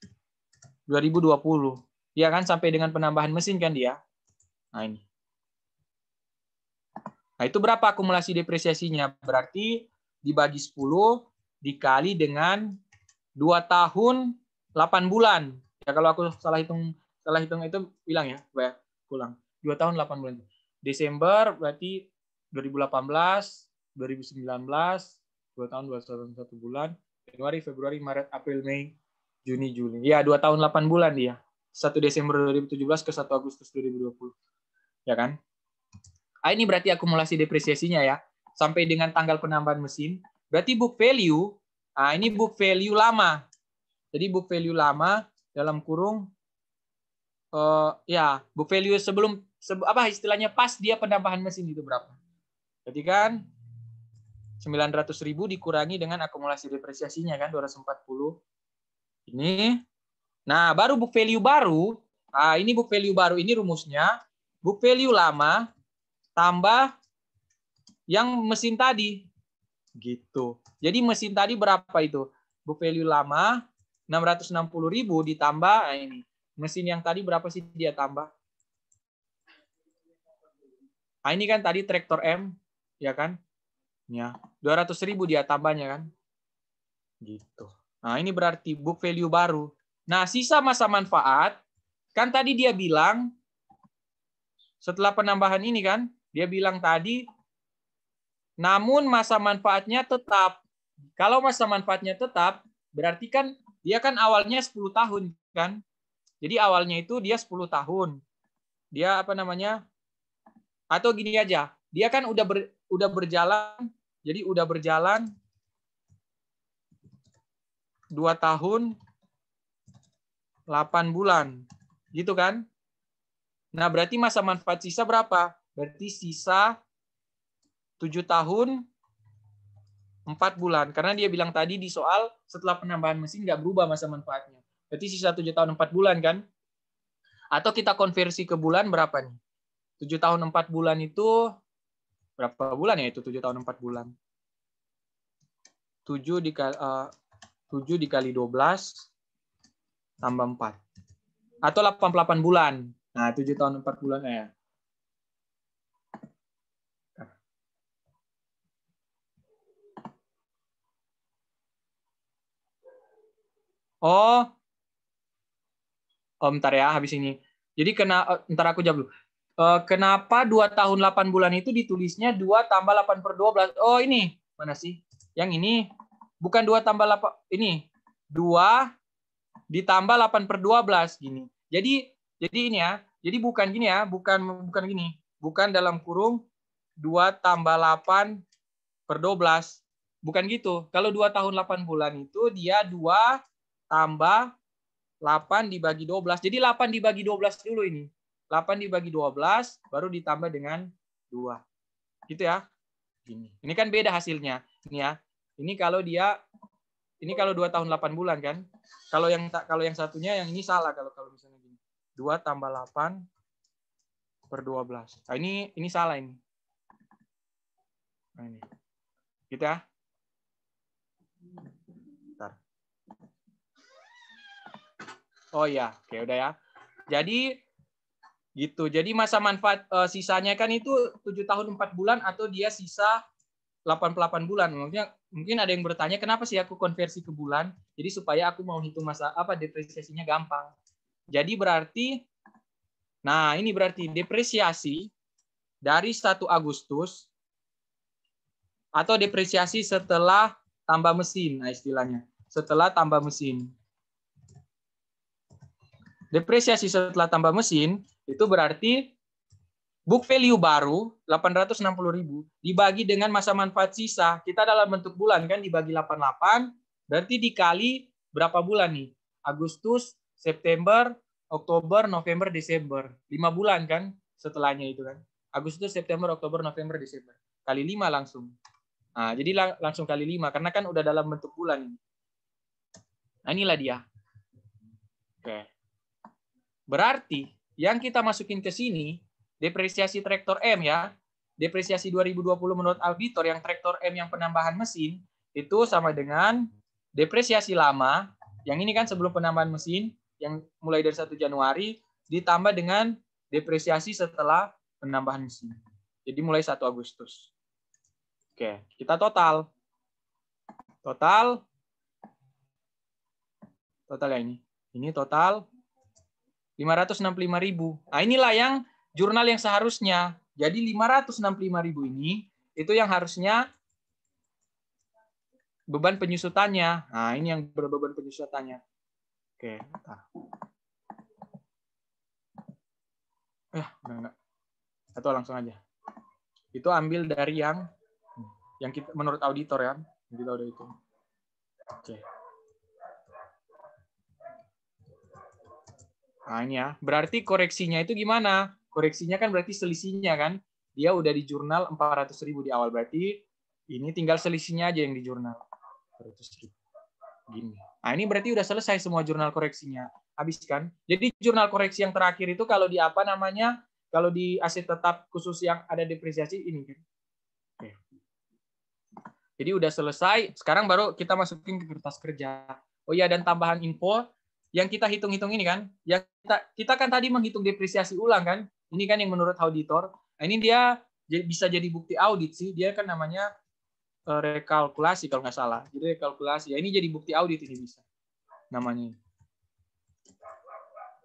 2020. Ya kan sampai dengan penambahan mesin kan dia. Nah ini. Nah itu berapa akumulasi depresiasinya? Berarti dibagi 10 dikali dengan 2 tahun 8 bulan. Ya kalau aku salah hitung itu bilang ya, pulang. 2 tahun 8 bulan. Desember berarti 2018, 2019, 2 tahun 1 bulan. Januari, Februari, Maret, April, Mei, Juni, Juli. Ya, 2 tahun 8 bulan dia. 1 Desember 2017 ke 1 Agustus 2020. Ya kan? Ini berarti akumulasi depresiasinya ya. Sampai dengan tanggal penambahan mesin. Berarti book value, ini book value lama. Jadi book value lama dalam kurung book value sebelum istilahnya pas dia penambahan mesin itu berapa? Berarti kan 900.000 dikurangi dengan akumulasi depresiasinya kan 240. Ini. Nah, baru book value baru. Ini book value baru ini rumusnya. Book value lama tambah yang mesin tadi. Gitu. Jadi mesin tadi berapa itu? Book value lama 660.000 ditambah ini. Mesin yang tadi berapa sih dia tambah? Ini kan tadi traktor M, ya kan? Ya, 200.000 dia tambahnya kan? Gitu. Nah, ini berarti book value baru. Nah, sisa masa manfaat kan tadi dia bilang setelah penambahan ini kan, dia bilang tadi namun masa manfaatnya tetap. Kalau masa manfaatnya tetap, berarti kan dia kan awalnya 10 tahun kan? Jadi awalnya itu dia 10 tahun. Dia atau gini aja, dia kan udah berjalan, jadi udah berjalan 2 tahun 8 bulan. Gitu kan? Nah, berarti masa manfaat sisa berapa? Berarti sisa 7 tahun 4 bulan. Karena dia bilang tadi di soal setelah penambahan mesin nggak berubah masa manfaatnya. Berarti sisa 7 tahun 4 bulan kan? Atau kita konversi ke bulan berapa nih? 7 tahun 4 bulan itu berapa bulan ya itu 7 tahun 4 bulan? 7 dikali 12 tambah 4. Atau 88 bulan. Nah, 7 tahun 4 bulan ya. Bentar ya habis ini. Jadi ntar aku jawab dulu. Kenapa 2 tahun 8 bulan itu ditulisnya 2 tambah 8/12? Oh, ini. Mana sih? Yang ini. Bukan 2 tambah 8. Ini. 2 ditambah 8/12. Gini. Jadi ini ya. Jadi bukan gini ya. Bukan gini. Bukan dalam kurung 2 tambah 8/12. Bukan gitu. Kalau 2 tahun 8 bulan itu dia 2 tambah 8 dibagi 12. Jadi 8 dibagi 12 dulu ini. 8 dibagi 12 baru ditambah dengan 2. Gitu ya. Ini kan beda hasilnya. Ini ya. Ini kalau 2 tahun 8 bulan kan. Kalau yang satunya yang ini salah kalau misalnya gini. 2 tambah 8/12. Nah, ini salah ini. Nah, ini. Gitu ya. Bentar. Oh ya, oke udah ya. Jadi gitu. Jadi masa manfaat sisanya kan itu 7 tahun 4 bulan atau dia sisa 88 bulan. Maksudnya mungkin ada yang bertanya kenapa sih aku konversi ke bulan? Jadi supaya aku mau hitung masa depresiasinya gampang. Jadi berarti nah, ini berarti depresiasi dari 1 Agustus atau depresiasi setelah tambah mesin, nah istilahnya. Setelah tambah mesin. Depresiasi setelah tambah mesin itu berarti book value baru 860.000 dibagi dengan masa manfaat sisa. Kita dalam bentuk bulan kan dibagi 88, berarti dikali berapa bulan nih? Agustus, September, Oktober, November, Desember. 5 bulan kan setelahnya itu kan. Agustus, September, Oktober, November, Desember. Kali 5 langsung. Nah, jadi langsung kali 5 karena kan udah dalam bentuk bulan. Nah, inilah dia. Oke. Berarti yang kita masukin ke sini depresiasi traktor M ya. Depresiasi 2020 menurut auditor yang traktor M yang penambahan mesin itu sama dengan depresiasi lama yang ini kan sebelum penambahan mesin yang mulai dari 1 Januari ditambah dengan depresiasi setelah penambahan mesin. Jadi mulai 1 Agustus. Oke, kita total. Total ya ini. Ini total 565.000. Nah, inilah yang jurnal yang seharusnya. Jadi 565.000 ini itu yang harusnya beban penyusutannya. Nah, ini yang berbeban penyusutannya. Oke, enggak. Atau langsung aja. Itu ambil dari yang kita menurut auditor ya. Kita udah itu. Oke. Nah, ini ya. Berarti koreksinya itu gimana? Koreksinya kan berarti selisihnya kan. Dia udah di jurnal 400.000 di awal. Berarti ini tinggal selisihnya aja yang di jurnal. 400.000. Gini. Nah, ini berarti udah selesai semua jurnal koreksinya. Habis kan? Jadi jurnal koreksi yang terakhir itu kalau di apa namanya? Kalau di aset tetap khusus yang ada depresiasi ini kan. Oke. Jadi udah selesai. Sekarang baru kita masukin ke kertas kerja. Oh iya, dan tambahan info yang kita hitung-hitung ini kan, yang kita kan tadi menghitung depresiasi ulang kan, ini kan yang menurut auditor. Nah, ini dia bisa jadi bukti audit sih, dia kan namanya rekalkulasi kalau nggak salah. Jadi rekalkulasi, ya ini jadi bukti audit ini bisa namanya.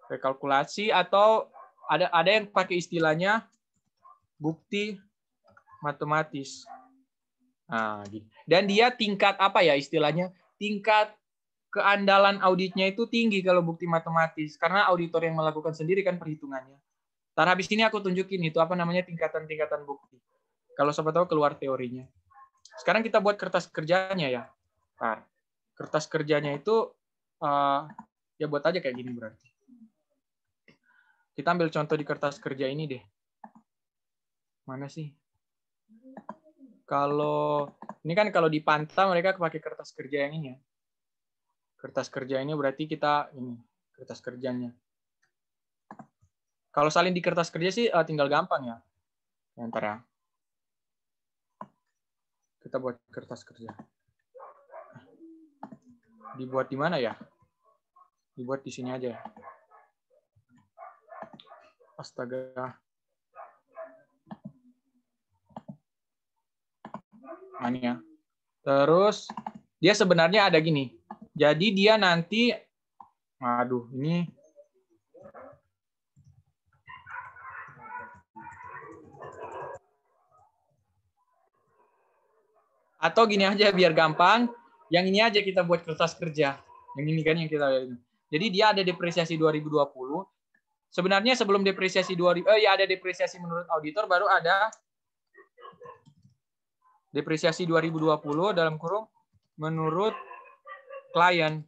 Rekalkulasi atau ada yang pakai istilahnya bukti matematis. Nah, gitu. Dan dia tingkat apa ya istilahnya? Tingkat keandalan auditnya itu tinggi kalau bukti matematis karena auditor yang melakukan sendiri kan perhitungannya. Ntar habis ini aku tunjukin itu apa namanya tingkatan-tingkatan bukti. Kalau sobat tahu keluar teorinya. Sekarang kita buat kertas kerjanya ya. Ntar, kertas kerjanya itu ya buat aja kayak gini berarti. Kita ambil contoh di kertas kerja ini deh. Mana sih? Kalau ini kan kalau di Panta mereka pakai kertas kerja yang ini ya. Kertas kerja ini berarti kita ini kertas kerjanya. Kalau salin di kertas kerja sih tinggal gampang ya. Ntar ya. Kita buat kertas kerja. Dibuat di mana ya? Dibuat di sini aja. Astaga. Nah, ini ya. Terus dia sebenarnya ada gini. Jadi dia nanti, aduh ini atau gini aja biar gampang. Yang ini aja kita buat kertas kerja. Yang ini kan yang kita lihat. Jadi dia ada depresiasi 2020. Sebenarnya sebelum depresiasi 2000 ya ada depresiasi menurut auditor baru ada depresiasi 2020 dalam kurung menurut klien.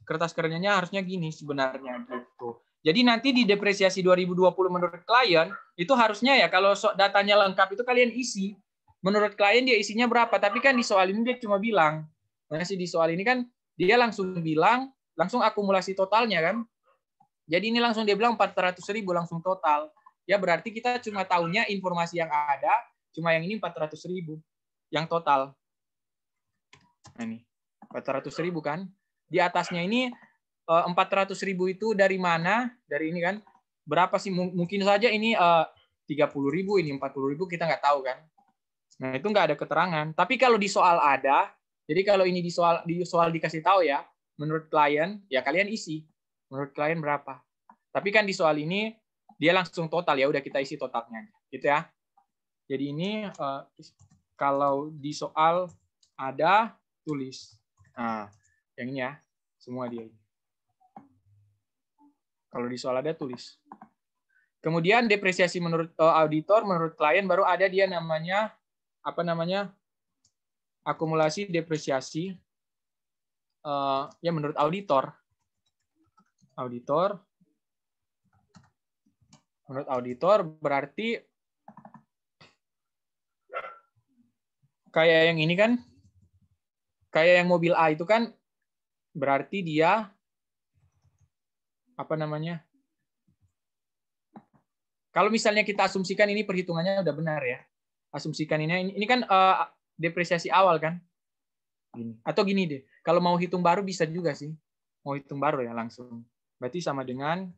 Kertas kerjanya harusnya gini sebenarnya gitu. Jadi nanti di depresiasi 2020 menurut klien itu harusnya ya kalau datanya lengkap itu kalian isi. Menurut klien dia isinya berapa, tapi kan di soal ini dia cuma bilang. Masih di soal ini kan dia langsung bilang, langsung akumulasi totalnya kan. Jadi ini langsung dia bilang 400.000 langsung total. Ya berarti kita cuma tahunya informasi yang ada, cuma yang ini 400.000 yang total. Nah, ini. 400.000 kan. Di atasnya ini 400.000 itu dari mana? Dari ini kan. Berapa sih? Mungkin saja ini 30.000, ini 40.000, kita nggak tahu kan. Nah, itu nggak ada keterangan. Tapi kalau di soal ada, jadi kalau ini di soal dikasih tahu ya, menurut klien, ya kalian isi. Menurut klien berapa. Tapi kan di soal ini, dia langsung total, ya udah kita isi totalnya. Gitu ya. Jadi ini, kalau di soal ada, tulis. Nah, yang ini ya, semua dia. Kalau di soal ada, tulis. Kemudian depresiasi menurut auditor, menurut klien baru ada dia namanya, apa namanya, akumulasi depresiasi ya menurut auditor. Menurut auditor berarti kayak yang ini kan, kayak yang mobil A itu kan berarti dia apa namanya? Kalau misalnya kita asumsikan ini perhitungannya udah benar ya. Asumsikan ini kan depresiasi awal kan? Gini. Atau gini deh, kalau mau hitung baru bisa juga sih. Mau hitung baru ya langsung. Berarti sama dengan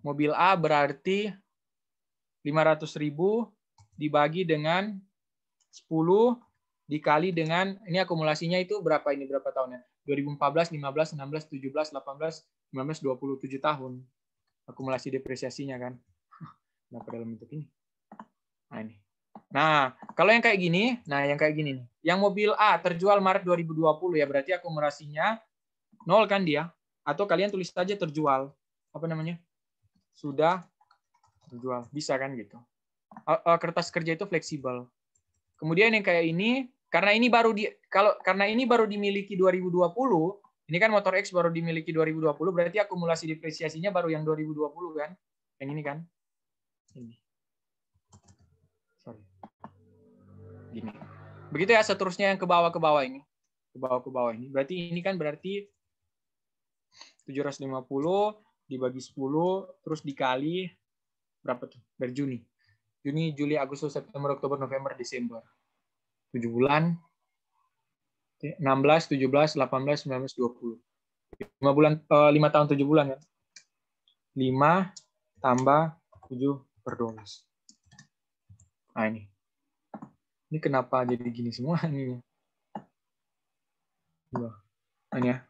mobil A berarti 500.000 dibagi dengan 10 dikali dengan, ini akumulasinya itu berapa ini, berapa tahunnya? 2014, 15, 16, 17, 18, 19, 27 tahun. Akumulasi depresiasinya kan. Kenapa dalam bentuk ini? Nah ini. Nah, kalau yang kayak gini, nih. Yang mobil A terjual Maret 2020 ya, berarti akumulasinya 0 kan dia? Atau kalian tulis saja terjual. Apa namanya? Sudah terjual. Bisa kan gitu. Kertas kerja itu fleksibel. Kemudian yang kayak ini, karena ini baru dimiliki 2020, ini kan motor X baru dimiliki 2020, berarti akumulasi depresiasinya baru yang 2020 kan? Yang ini kan? Ini. Gini. Begitu ya seterusnya yang ke bawah ini. Ke bawah ini. Berarti ini kan berarti 750 dibagi 10 terus dikali berapa tuh? Dari Juni, Juli, Agustus, September, Oktober, November, Desember. 7 bulan. 16, 17, 18, 19, 20. 5 bulan 5 tahun 7 bulan kan? 5 tambah 7 per 12. Nah ini. Ini kenapa jadi gini semua ini? Ini ya.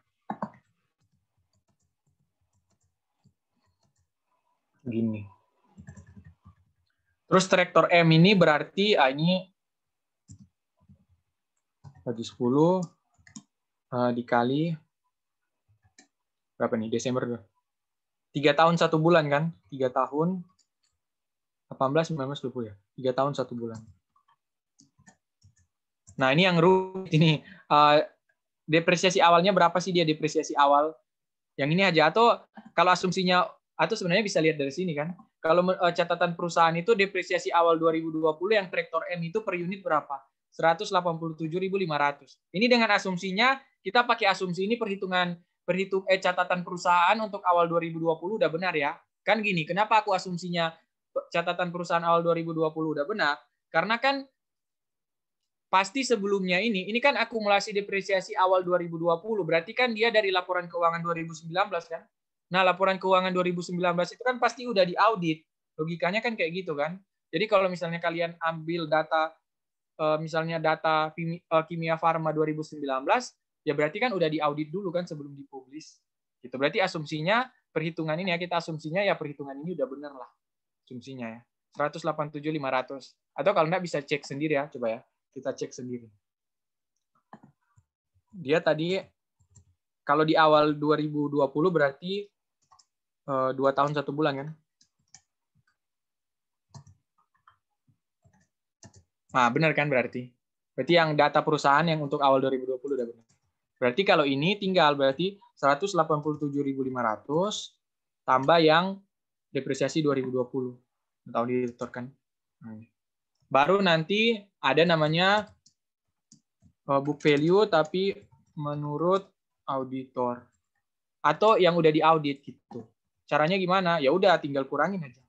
Gini. Terus traktor M ini berarti ini bagi 10 dikali berapa nih? Desember 3 tahun 1 bulan kan? 3 tahun 18, 19, 20 ya. 3 tahun 1 bulan. Nah, ini yang rumit ini. Depresiasi awalnya berapa sih dia depresiasi awal? Yang ini aja, atau kalau asumsinya, atau sebenarnya bisa lihat dari sini kan. Kalau catatan perusahaan itu depresiasi awal 2020 yang traktor M itu per unit berapa? 187.500. Ini dengan asumsinya, kita pakai asumsi ini catatan perusahaan untuk awal 2020 udah benar ya. Kan gini, kenapa aku asumsinya catatan perusahaan awal 2020 udah benar? Karena kan pasti sebelumnya ini kan akumulasi depresiasi awal 2020, berarti kan dia dari laporan keuangan 2019 kan. Nah, laporan keuangan 2019 itu kan pasti udah diaudit. Logikanya kan kayak gitu kan. Jadi kalau misalnya kalian ambil data, misalnya data Kimia Farma 2019, ya berarti kan udah diaudit dulu kan sebelum dipublish. Gitu. Berarti asumsinya, perhitungan ini ya, kita asumsinya ya perhitungan ini udah bener lah. Asumsinya ya. 187.500. Atau kalau enggak bisa cek sendiri ya, coba ya. Kita cek sendiri. Dia tadi kalau di awal 2020 berarti 2 tahun 1 bulan kan? Nah, benar kan berarti? Berarti yang data perusahaan yang untuk awal 2020 udah benar. Berarti kalau ini tinggal berarti 187.500 tambah yang depresiasi 2020. Tahu disetorkan. Baru nanti ada namanya book value tapi menurut auditor atau yang udah diaudit gitu. Caranya gimana? Ya udah tinggal kurangin aja.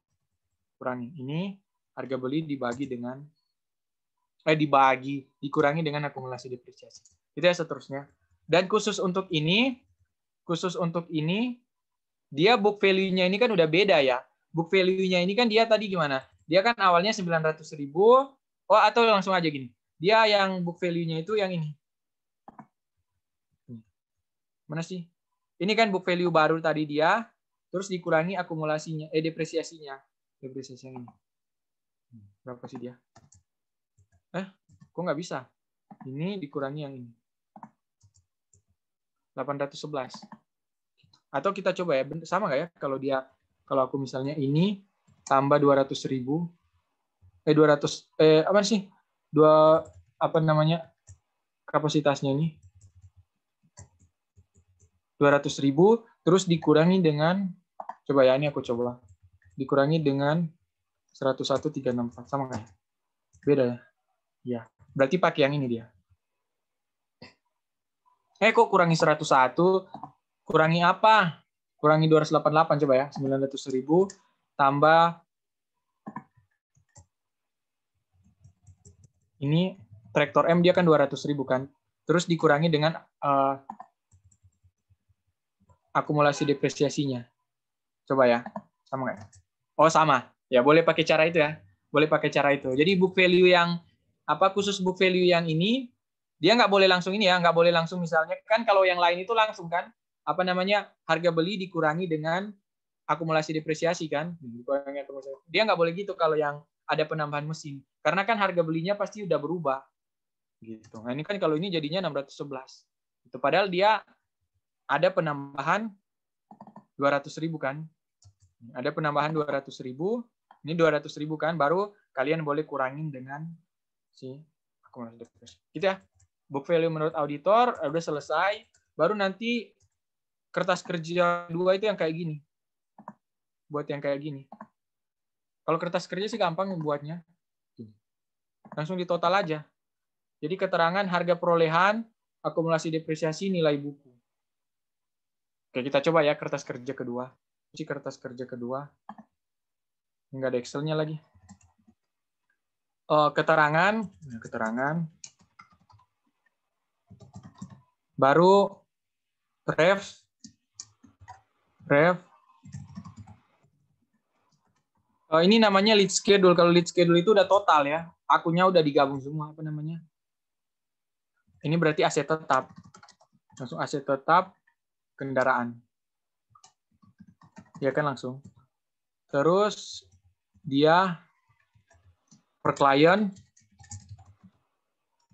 Kurangin. Ini harga beli dibagi dengan dikurangi dengan akumulasi depresiasi. Itu ya seterusnya. Dan khusus untuk ini, dia book value-nya ini kan udah beda ya. Book value-nya ini kan dia tadi gimana? Dia kan awalnya 900.000. Oh, atau langsung aja gini. Dia yang book value-nya itu yang ini. Mana sih? Ini kan book value baru tadi dia, terus dikurangi akumulasinya, depresiasinya. Depresiasi yang ini. Berapa sih dia? Kok nggak bisa? Ini dikurangi yang ini. 811. Atau kita coba ya, sama nggak ya kalau aku misalnya ini tambah 200.000, 200 apa sih? Kapasitasnya ini 200.000 terus dikurangi dengan, coba ya, ini aku coba dikurangi dengan 101.364, sama nggak ya? Beda ya? Ya, berarti pakai yang ini dia. Kok kurangi 101? Kurangi apa? Kurangi 288 coba ya. 900.000 tambah ini traktor M dia kan 200.000 kan. Terus dikurangi dengan akumulasi depresiasinya. Coba ya. Sama nggak? Oh, sama. Ya, boleh pakai cara itu ya. Boleh pakai cara itu. Jadi book value yang khusus book value yang ini dia nggak boleh langsung ini ya, nggak boleh langsung misalnya kan kalau yang lain itu langsung kan harga beli dikurangi dengan akumulasi depresiasi kan, dia nggak boleh gitu kalau yang ada penambahan mesin karena kan harga belinya pasti udah berubah gitu. Nah ini kan kalau ini jadinya 611 itu padahal dia ada penambahan 200.000 kan, ada penambahan 200.000, ini 200.000 kan, baru kalian boleh kurangin dengan si akumulasi depresiasi gitu ya. Book value menurut auditor udah selesai, baru nanti kertas kerja 2 itu yang kayak gini. Buat yang kayak gini. Kalau kertas kerja sih gampang buatnya. Langsung ditotal aja. Jadi keterangan harga perolehan, akumulasi depresiasi, nilai buku. Oke, kita coba ya kertas kerja kedua. Ini kertas kerja kedua. Enggak ada Excel-nya lagi. Keterangan. Baru ref. Ini namanya lead schedule. Kalau lead schedule itu udah total ya. Akunnya udah digabung semua. Ini berarti aset tetap. Langsung aset tetap kendaraan. Ya kan langsung. Terus dia per klien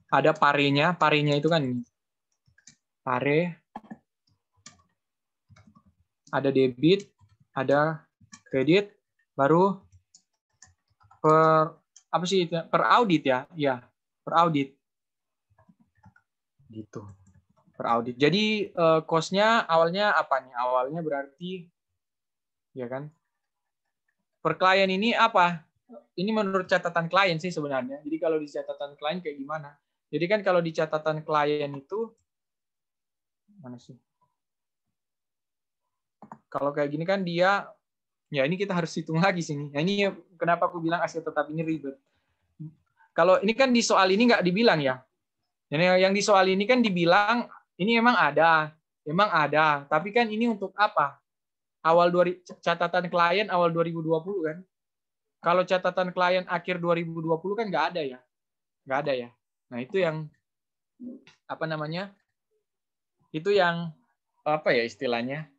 ada parenya. Parenya itu kan ini. Pare. Ada debit, ada kredit, baru per audit ya. Ya, per audit. Gitu. Per audit. Jadi cost-nya awalnya apa nih? Awalnya berarti ya kan. Per klien ini apa? Ini menurut catatan klien sih sebenarnya. Jadi kalau di catatan klien kayak gimana? Jadi kan kalau di catatan klien itu mana sih? Kalau kayak gini kan dia, ya ini kita harus hitung lagi sini. Nah ini kenapa aku bilang aset tetap ini ribet. Kalau ini kan di soal ini nggak dibilang ya. Yang di soal ini kan dibilang ini emang ada. Tapi kan ini untuk apa? Catatan klien awal 2020 kan. Kalau catatan klien akhir 2020 kan nggak ada ya. Nggak ada ya. Nah itu yang itu yang apa ya istilahnya?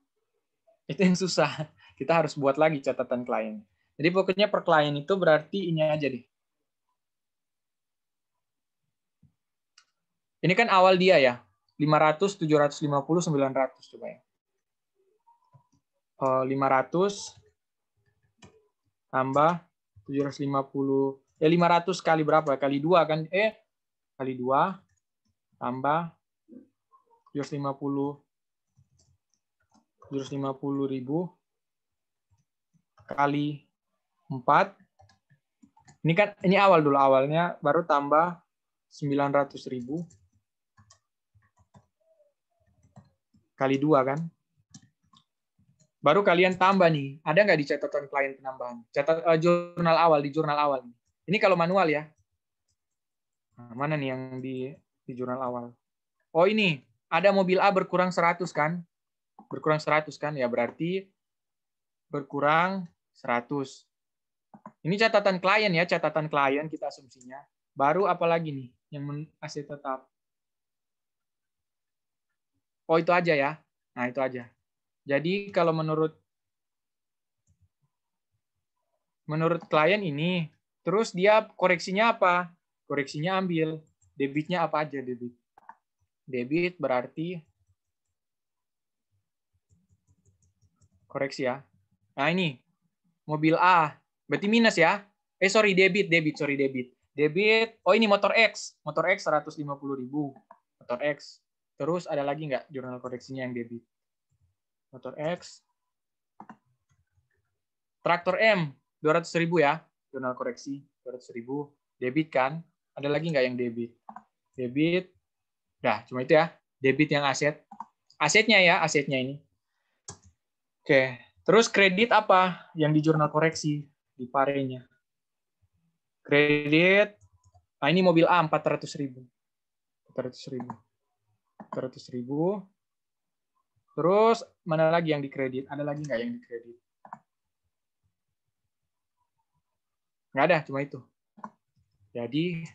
Itu yang susah. Kita harus buat lagi catatan klien. Jadi pokoknya per klien itu berarti ini aja deh. Ini kan awal dia ya. 500, 750, 900 coba ya. 500 tambah 750. Ya 500 kali berapa? Kali 2 kan? Kali 2 tambah 750 ribu kali 4. Ini kan ini awal dulu, awalnya baru tambah 900.000 kali 2 kan. Baru kalian tambah nih. Ada nggak di catatan klien penambahan? Jurnal awal, di jurnal awal. Ini kalau manual ya. Nah, mana nih yang di jurnal awal? Oh ini, ada mobil A berkurang 100 kan? Berkurang 100 kan? Ya berarti berkurang 100. Ini catatan klien ya, catatan klien kita asumsinya. Baru apa lagi nih yang aset tetap? Oh itu aja ya. Nah itu aja. Jadi kalau menurut klien ini, terus dia koreksinya apa? Koreksinya ambil debitnya apa aja debit. Debit berarti koreksi ya. Nah ini mobil A berarti minus ya. Sorry debit. Debit. Oh ini motor X 150.000. Motor X. Terus ada lagi nggak jurnal koreksinya yang debit? Motor X. Traktor M 200.000 ya. Jurnal koreksi 200.000. Debit kan? Ada lagi nggak yang debit? Debit. Nah, cuma itu ya. Debit yang aset. Asetnya ya, asetnya ini. Oke. Terus kredit apa yang di jurnal koreksi di parenya? Kredit. Nah, ini mobil A 400.000. 400.000. Terus mana lagi yang dikredit? Ada lagi nggak yang dikredit? Nggak ada, cuma itu. Jadi,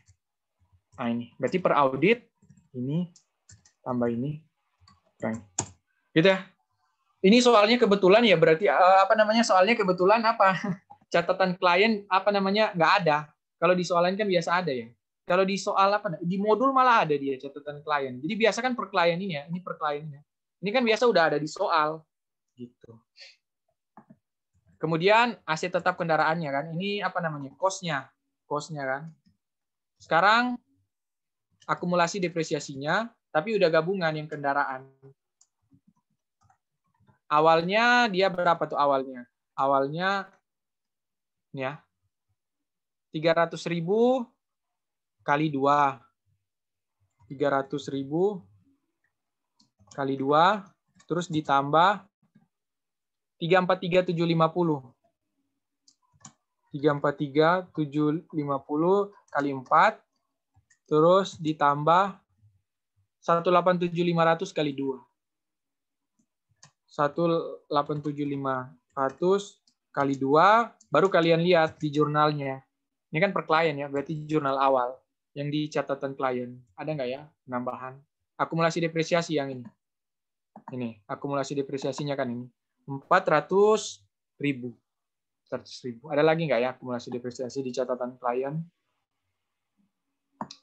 nah ini. Berarti per audit, ini tambah ini. Gitu ya. Ini soalnya kebetulan ya, berarti apa namanya, soalnya kebetulan apa? Catatan klien apa namanya, nggak ada. Kalau di soalan kan biasa ada ya. Kalau di soal apa? Di modul malah ada dia catatan klien. Jadi biasa kan per klien ini ya, ini per kliennya. Ini kan biasa udah ada di soal. Gitu. Kemudian aset tetap kendaraannya kan. Ini apa namanya? Cost-nya kan. Sekarang akumulasi depresiasinya, tapi udah gabungan yang kendaraan. Awalnya dia berapa tuh awalnya? Awalnya ya 300.000 kali 2. 300.000 kali 2 terus ditambah 343.750. 343.750 kali 4 terus ditambah 187.500 kali 2. 187.500 kali 2 baru kalian lihat di jurnalnya. Ini kan per klien ya, berarti jurnal awal yang di catatan klien. Ada nggak ya penambahan? Akumulasi depresiasi yang ini. Ini, akumulasi depresiasinya kan ini. 400.000. 100.000. Ada lagi nggak ya akumulasi depresiasi di catatan klien?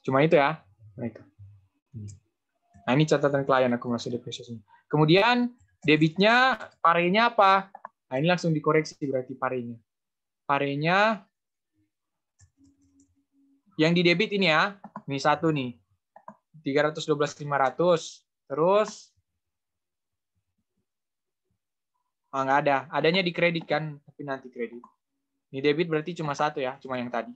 Cuma itu ya. Nah, itu. Nah, ini catatan klien akumulasi depresiasi. Kemudian debitnya, parenya apa? Nah, ini langsung dikoreksi berarti parenya. Parenya yang di debit ini ya. Ini satu nih. 312.500. Terus nggak ada. Adanya di kredit kan, tapi nanti kredit. Ini debit berarti cuma satu ya, cuma yang tadi.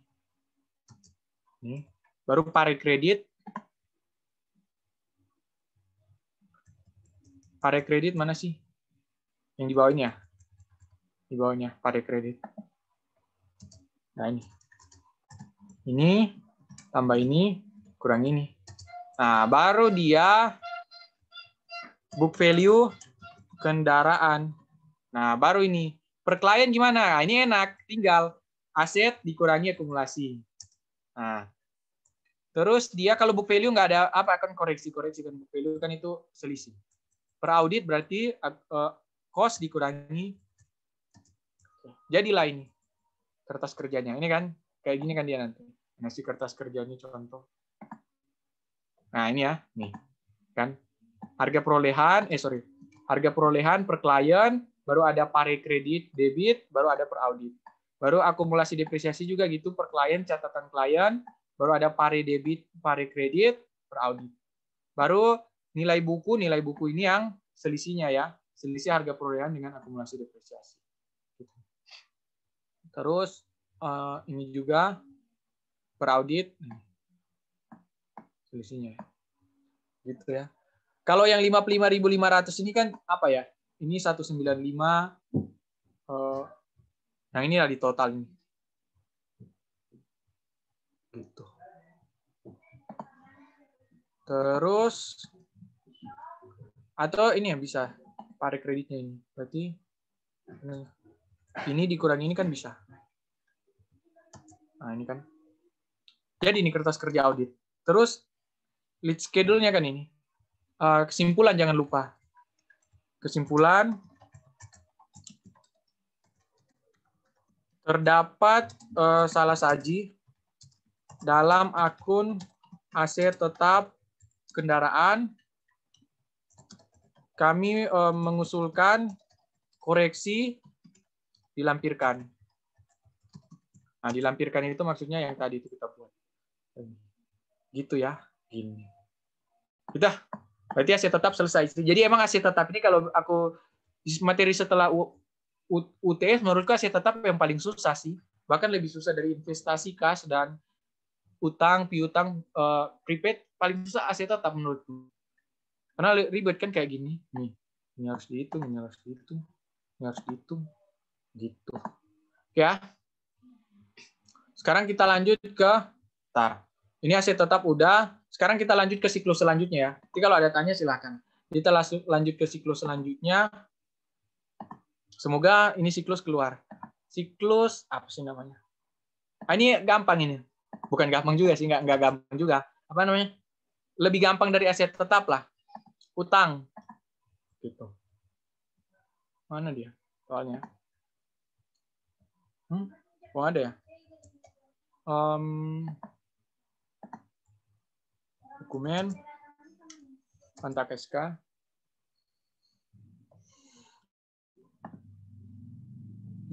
Nih. Baru pare kredit. Pare kredit mana sih? Yang di bawahnya. Di bawahnya pare kredit. Nah ini. Ini tambah ini kurang ini. Nah, baru dia book value kendaraan. Nah, baru ini. Per klien gimana? Nah, ini enak. Tinggal aset dikurangi akumulasi. Nah, terus dia kalau book value nggak ada apa kan koreksi kan book value kan itu selisih. Per audit berarti cost dikurangi. Jadilah ini kertas kerjanya. Ini kan kayak gini kan dia nanti. Ngasih kertas kerjanya contoh. Nah, ini ya, nih. Kan harga perolehan, harga perolehan per klien, baru ada pare kredit, debit, baru ada per audit. Baru akumulasi depresiasi juga gitu per klien, catatan klien, baru ada pare debit, pare kredit, per audit. Baru nilai buku ini yang selisihnya ya, selisih harga perolehan dengan akumulasi depresiasi. Terus ini juga per audit selisihnya. Gitu ya. Kalau yang 55.500 ini kan apa ya? Ini 195 yang inilah di total ini. Gitu. Terus Atau ini ya bisa pare kreditnya ini. Berarti ini dikurangi ini kan bisa. Nah, ini kan. Jadi ini kertas kerja audit. Terus lead schedule-nya kan ini. Kesimpulan jangan lupa. Kesimpulan terdapat salah saji dalam akun aset tetap kendaraan. Kami mengusulkan koreksi dilampirkan. Nah, dilampirkan itu maksudnya yang tadi itu kita buat. Gitu ya. Gini. Udah. Berarti aset tetap selesai. Jadi emang aset tetap ini kalau aku materi setelah UTS menurutku aset tetap yang paling susah sih. Bahkan lebih susah dari investasi, kas, dan utang, piutang, prepaid. Paling susah aset tetap menurutku. Karena ribet kan kayak gini. Nih, ini harus dihitung, ini harus dihitung, ini harus dihitung. Gitu. Ya. Sekarang kita lanjut ke ini aset tetap udah. Sekarang kita lanjut ke siklus selanjutnya ya. Jadi kalau ada tanya silakan. Kita lanjut ke siklus selanjutnya. Semoga ini siklus keluar. Siklus apa sih namanya? Ini gampang ini. Bukan gampang juga sih, nggak gampang juga. Apa namanya? Lebih gampang dari aset tetap lah. Utang. Gitu. Mana dia? Soalnya. Oh ada ya? Dokumen. Kontak SK.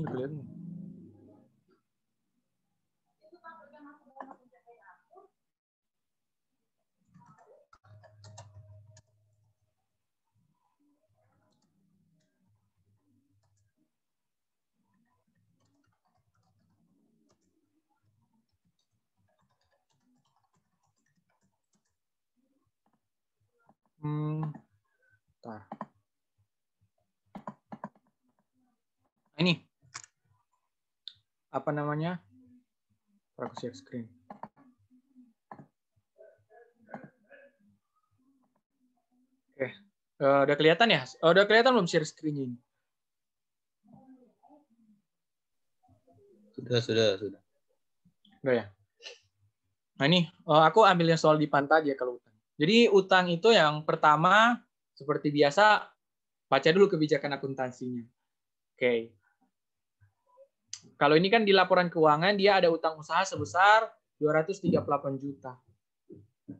Ini kelihatan. Ini apa namanya? Aku share screen. Oke, udah kelihatan ya? Udah kelihatan belum share screen ini? Sudah. Udah ya. Nah ini, aku ambil yang soal di Panta aja kalau utang. Jadi utang itu yang pertama, seperti biasa, baca dulu kebijakan akuntansinya. Oke. Kalau ini kan di laporan keuangan, dia ada utang usaha sebesar 238 juta.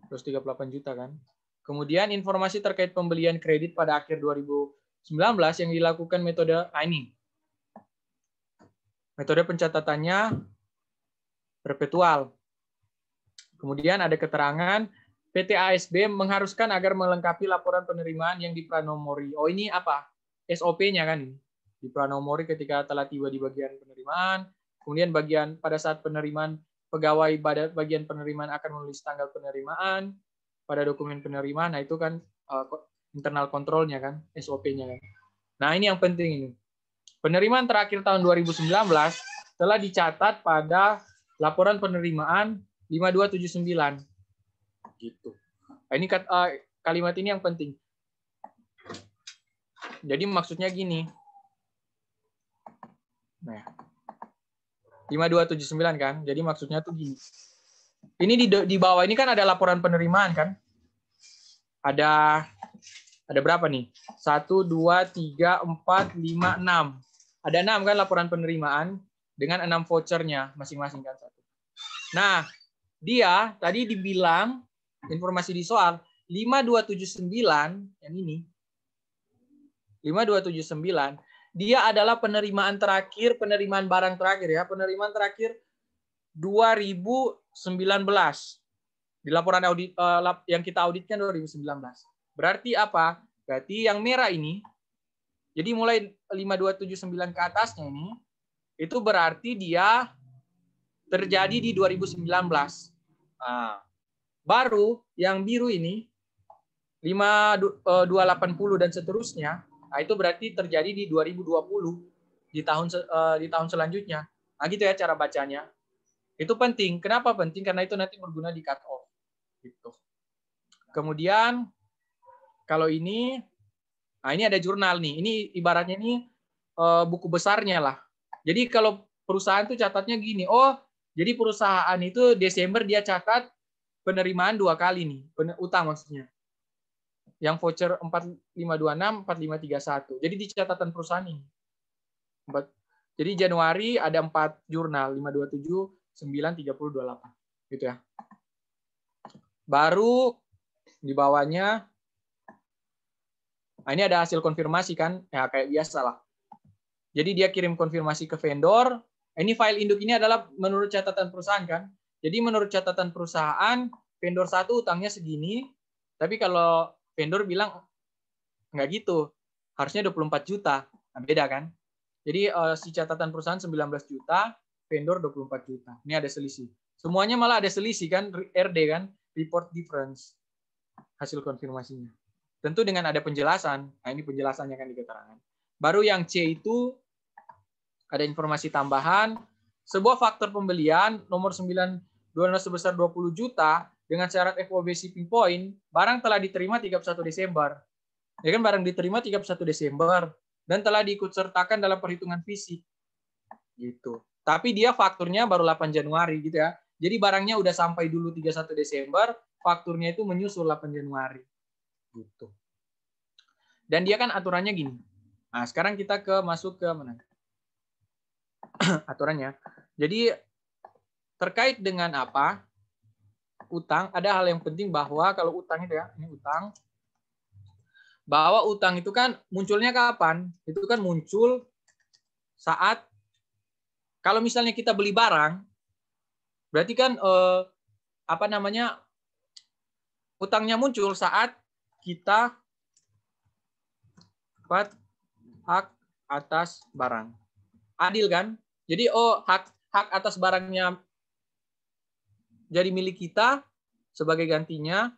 238 juta kan. Kemudian informasi terkait pembelian kredit pada akhir 2019 yang dilakukan metode ini. Metode pencatatannya perpetual. Kemudian ada keterangan PT ASB mengharuskan agar melengkapi laporan penerimaan yang dipranomori. Oh ini apa? SOP-nya kan ini. Dipranomori ketika telah tiba di bagian penerimaan. Kemudian pada saat penerimaan pegawai bagian penerimaan akan menulis tanggal penerimaan pada dokumen penerimaan. Nah itu kan internal kontrolnya kan, SOP-nya kan. Nah ini yang penting ini. Penerimaan terakhir tahun 2019 telah dicatat pada laporan penerimaan 5279. Gitu. Nah, ini kalimat ini yang penting. Jadi maksudnya gini. Nah, 5279 kan. Jadi maksudnya tuh gini. Ini di bawah ini kan ada laporan penerimaan kan? Ada berapa nih? 1 2 3 4 5 6. Ada 6 kan laporan penerimaan dengan 6 vouchernya masing-masing kan satu. Nah, dia tadi dibilang informasi di soal 5279 yang ini. 5279 dia adalah penerimaan terakhir, penerimaan barang terakhir ya, penerimaan terakhir 2019. Di laporan audit yang kita auditkan 2019. Berarti apa? Berarti yang merah ini jadi mulai 5279 ke atasnya ini itu berarti dia terjadi di 2019. Nah, baru yang biru ini 5280 dan seterusnya, nah itu berarti terjadi di 2020 di tahun selanjutnya. Nah gitu ya cara bacanya. Itu penting. Kenapa penting? Karena itu nanti berguna di cut off. Gitu. Kemudian kalau ini Nah, ini ada jurnal nih. Ini ibaratnya ini buku besarnya lah. Jadi kalau perusahaan tuh catatnya gini. Oh, jadi perusahaan itu Desember dia catat penerimaan 2 kali nih. Utang maksudnya. Yang voucher 4526, 4531. Jadi di catatan perusahaan ini. Jadi Januari ada 4 jurnal, 527, 9, 30, 28. Gitu ya. Baru di bawahnya, nah ini ada hasil konfirmasi kan, ya kayak biasa lah. Jadi dia kirim konfirmasi ke vendor. Ini file induk ini adalah menurut catatan perusahaan kan. Jadi menurut catatan perusahaan, vendor 1 utangnya segini, tapi kalau vendor bilang nggak gitu, harusnya 24 juta. Nah, beda kan? Jadi si catatan perusahaan 19 juta, vendor 24 juta. Ini ada selisih. Semuanya malah ada selisih kan, RD kan, report difference. Hasil konfirmasinya. Tentu dengan ada penjelasan. Nah, ini penjelasannya kan di keterangan. Baru yang C itu ada informasi tambahan. Sebuah faktor pembelian nomor 9 sebesar 20 juta dengan syarat FOB shipping point, barang telah diterima 31 Desember. Ya kan, barang diterima 31 Desember dan telah diikutsertakan dalam perhitungan fisik. Gitu. Tapi dia fakturnya baru 8 Januari gitu ya. Jadi barangnya udah sampai dulu 31 Desember, fakturnya itu menyusul 8 Januari. Gitu. Dan dia kan aturannya gini. Nah, sekarang kita masuk ke mana? Aturannya. Jadi terkait dengan apa? Utang, ada hal yang penting bahwa kalau utang itu ya, ini utang. Bahwa utang itu kan munculnya kapan? Itu kan muncul saat kalau misalnya kita beli barang, berarti kan apa namanya? Utangnya muncul saat kita dapat hak atas barang. Adil kan? Jadi hak atas barangnya jadi milik kita, sebagai gantinya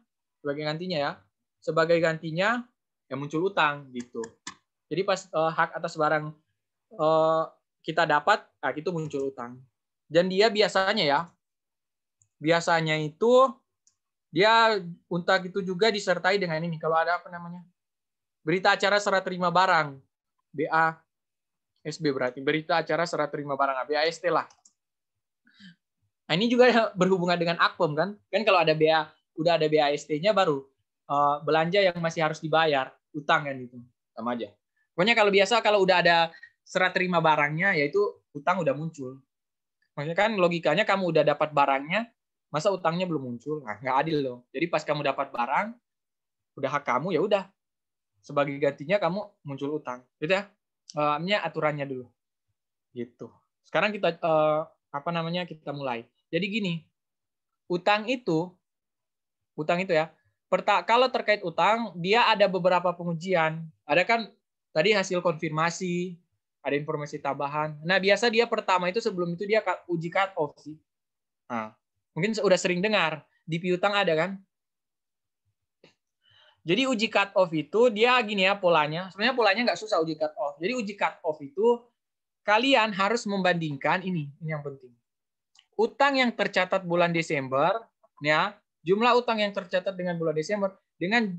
ya, sebagai gantinya yang muncul utang gitu. Jadi pas hak atas barang kita dapat, nah itu muncul utang. Dan dia biasanya itu dia untak itu juga disertai dengan ini. Kalau ada apa namanya? Berita acara serah terima barang, BASB berarti. Berita acara serah terima barang, BAST lah. Nah, ini juga berhubungan dengan Akpom kan? Kan kalau ada udah ada BAST-nya baru belanja yang masih harus dibayar, utang kan gitu. Sama aja. Pokoknya kalau biasa kalau udah ada serah terima barangnya, yaitu utang udah muncul. Maksudnya kan logikanya kamu udah dapat barangnya, masa utangnya belum muncul? Nah, nggak adil loh. Jadi pas kamu dapat barang, udah hak kamu, ya udah. Sebagai gantinya kamu muncul utang. Gitu ya. Ini aturannya dulu. Gitu. Sekarang kita kita mulai. Jadi gini, utang itu ya. Kalau terkait utang, dia ada beberapa pengujian. Ada kan tadi hasil konfirmasi, ada informasi tambahan. Nah, biasa dia pertama itu sebelum itu dia uji cut off sih. Nah, mungkin udah sering dengar di piutang ada kan? Jadi uji cut off itu dia gini ya polanya. Sebenarnya polanya nggak susah uji cut off. Jadi uji cut off itu kalian harus membandingkan ini yang penting. Utang yang tercatat bulan Desember, ya, jumlah utang yang tercatat dengan bulan Desember dengan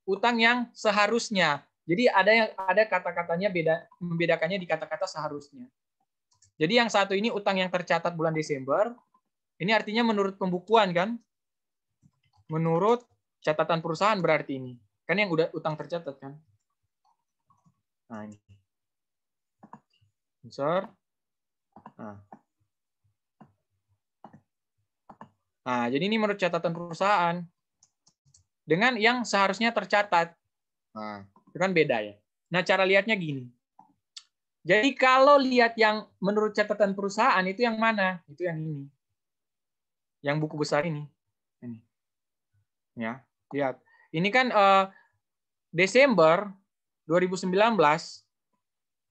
utang yang seharusnya. Jadi ada kata-katanya membedakannya di kata-kata seharusnya. Jadi yang satu ini utang yang tercatat bulan Desember, ini artinya menurut pembukuan kan? Menurut catatan perusahaan berarti ini. Kan yang udah utang tercatat kan? Nah, ini. Insert. Nah, jadi ini menurut catatan perusahaan. Dengan yang seharusnya tercatat. Nah, itu kan beda ya. Nah, cara lihatnya gini. Jadi kalau lihat yang menurut catatan perusahaan itu yang mana? Itu yang ini. Yang buku besar ini. Ini. Ya, lihat. Ini kan Desember 2019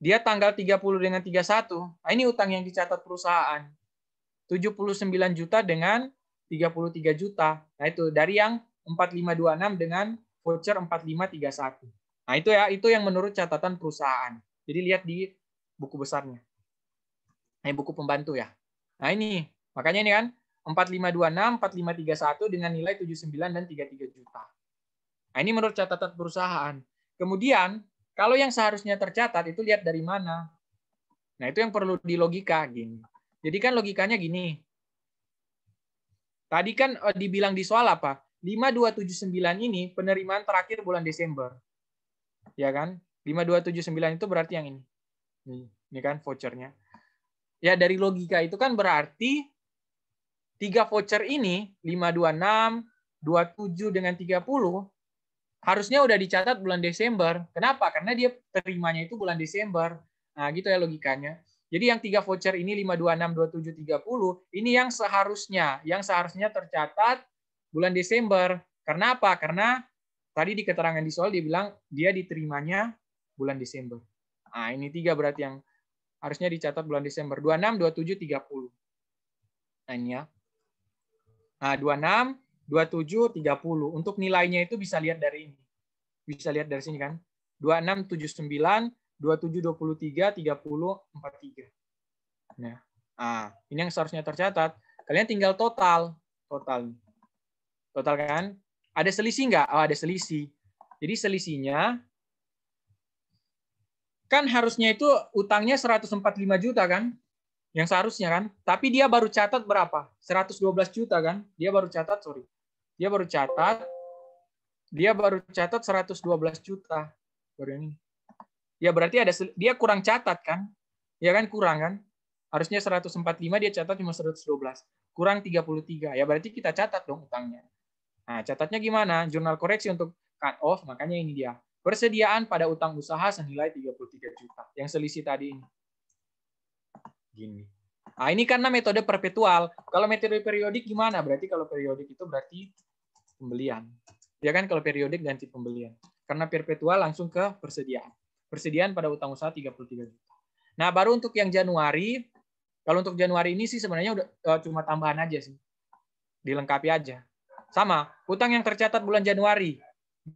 dia tanggal 30 dengan 31. Nah, ini utang yang dicatat perusahaan. 79 juta dengan 33 juta. Nah, itu dari yang 4526 dengan voucher 4531. Nah, itu yang menurut catatan perusahaan. Jadi lihat di buku besarnya. Nah, buku pembantu ya. Nah, ini. Makanya ini kan 4526, 4531 dengan nilai 79 dan 33 juta. Nah, ini menurut catatan perusahaan. Kemudian Kalau yang seharusnya tercatat itu lihat dari mana. Nah, itu yang perlu dilogika gini. Jadi kan logikanya gini. Tadi kan dibilang di soal apa? 5279 ini penerimaan terakhir bulan Desember. Ya kan? 5279 itu berarti yang ini. Ini kan vouchernya. Ya dari logika itu kan berarti 3 voucher ini 526, 27 dengan 30 harusnya udah dicatat bulan Desember. Kenapa? Karena dia terimanya itu bulan Desember. Nah, gitu ya logikanya. Jadi yang 3 voucher ini 526, 27, 30 ini yang seharusnya tercatat bulan Desember. Karena apa? Karena tadi di keterangan di soal dia bilang dia diterimanya bulan Desember. Nah, ini 3 berarti yang harusnya dicatat bulan Desember. 26, 27, 30. Nah, ini ya. Nah, 26, 27, 30. Untuk nilainya itu bisa lihat dari ini. Bisa lihat dari sini kan. 26, 79, 27, 23, 30, 43. Nah, ini yang seharusnya tercatat. Kalian tinggal total. Total kan. Ada selisih nggak? Oh, ada selisih. Jadi selisihnya kan harusnya itu utangnya 145 juta kan? Yang seharusnya kan. Tapi dia baru catat berapa? 112 juta kan? Dia baru catat 112 juta. Baru ini. Ya berarti dia kurang catat kan? Ya kan kurang kan? Harusnya 145 dia catat cuma 112. Kurang 33. Ya berarti kita catat dong utangnya. Nah, catatnya gimana? Jurnal koreksi untuk cut off, makanya ini dia. Persediaan pada utang usaha senilai 33 juta. Yang selisih tadi ini. Gini. Nah, ini karena metode perpetual. Kalau metode periodik gimana? Berarti kalau periodik itu berarti pembelian. Ya kan kalau periodik ganti pembelian. Karena perpetual langsung ke persediaan. Persediaan pada utang usaha 33 juta. Nah, baru untuk yang Januari, kalau untuk Januari ini sih sebenarnya udah cuma tambahan aja sih. Dilengkapi aja. Sama, utang yang tercatat bulan Januari.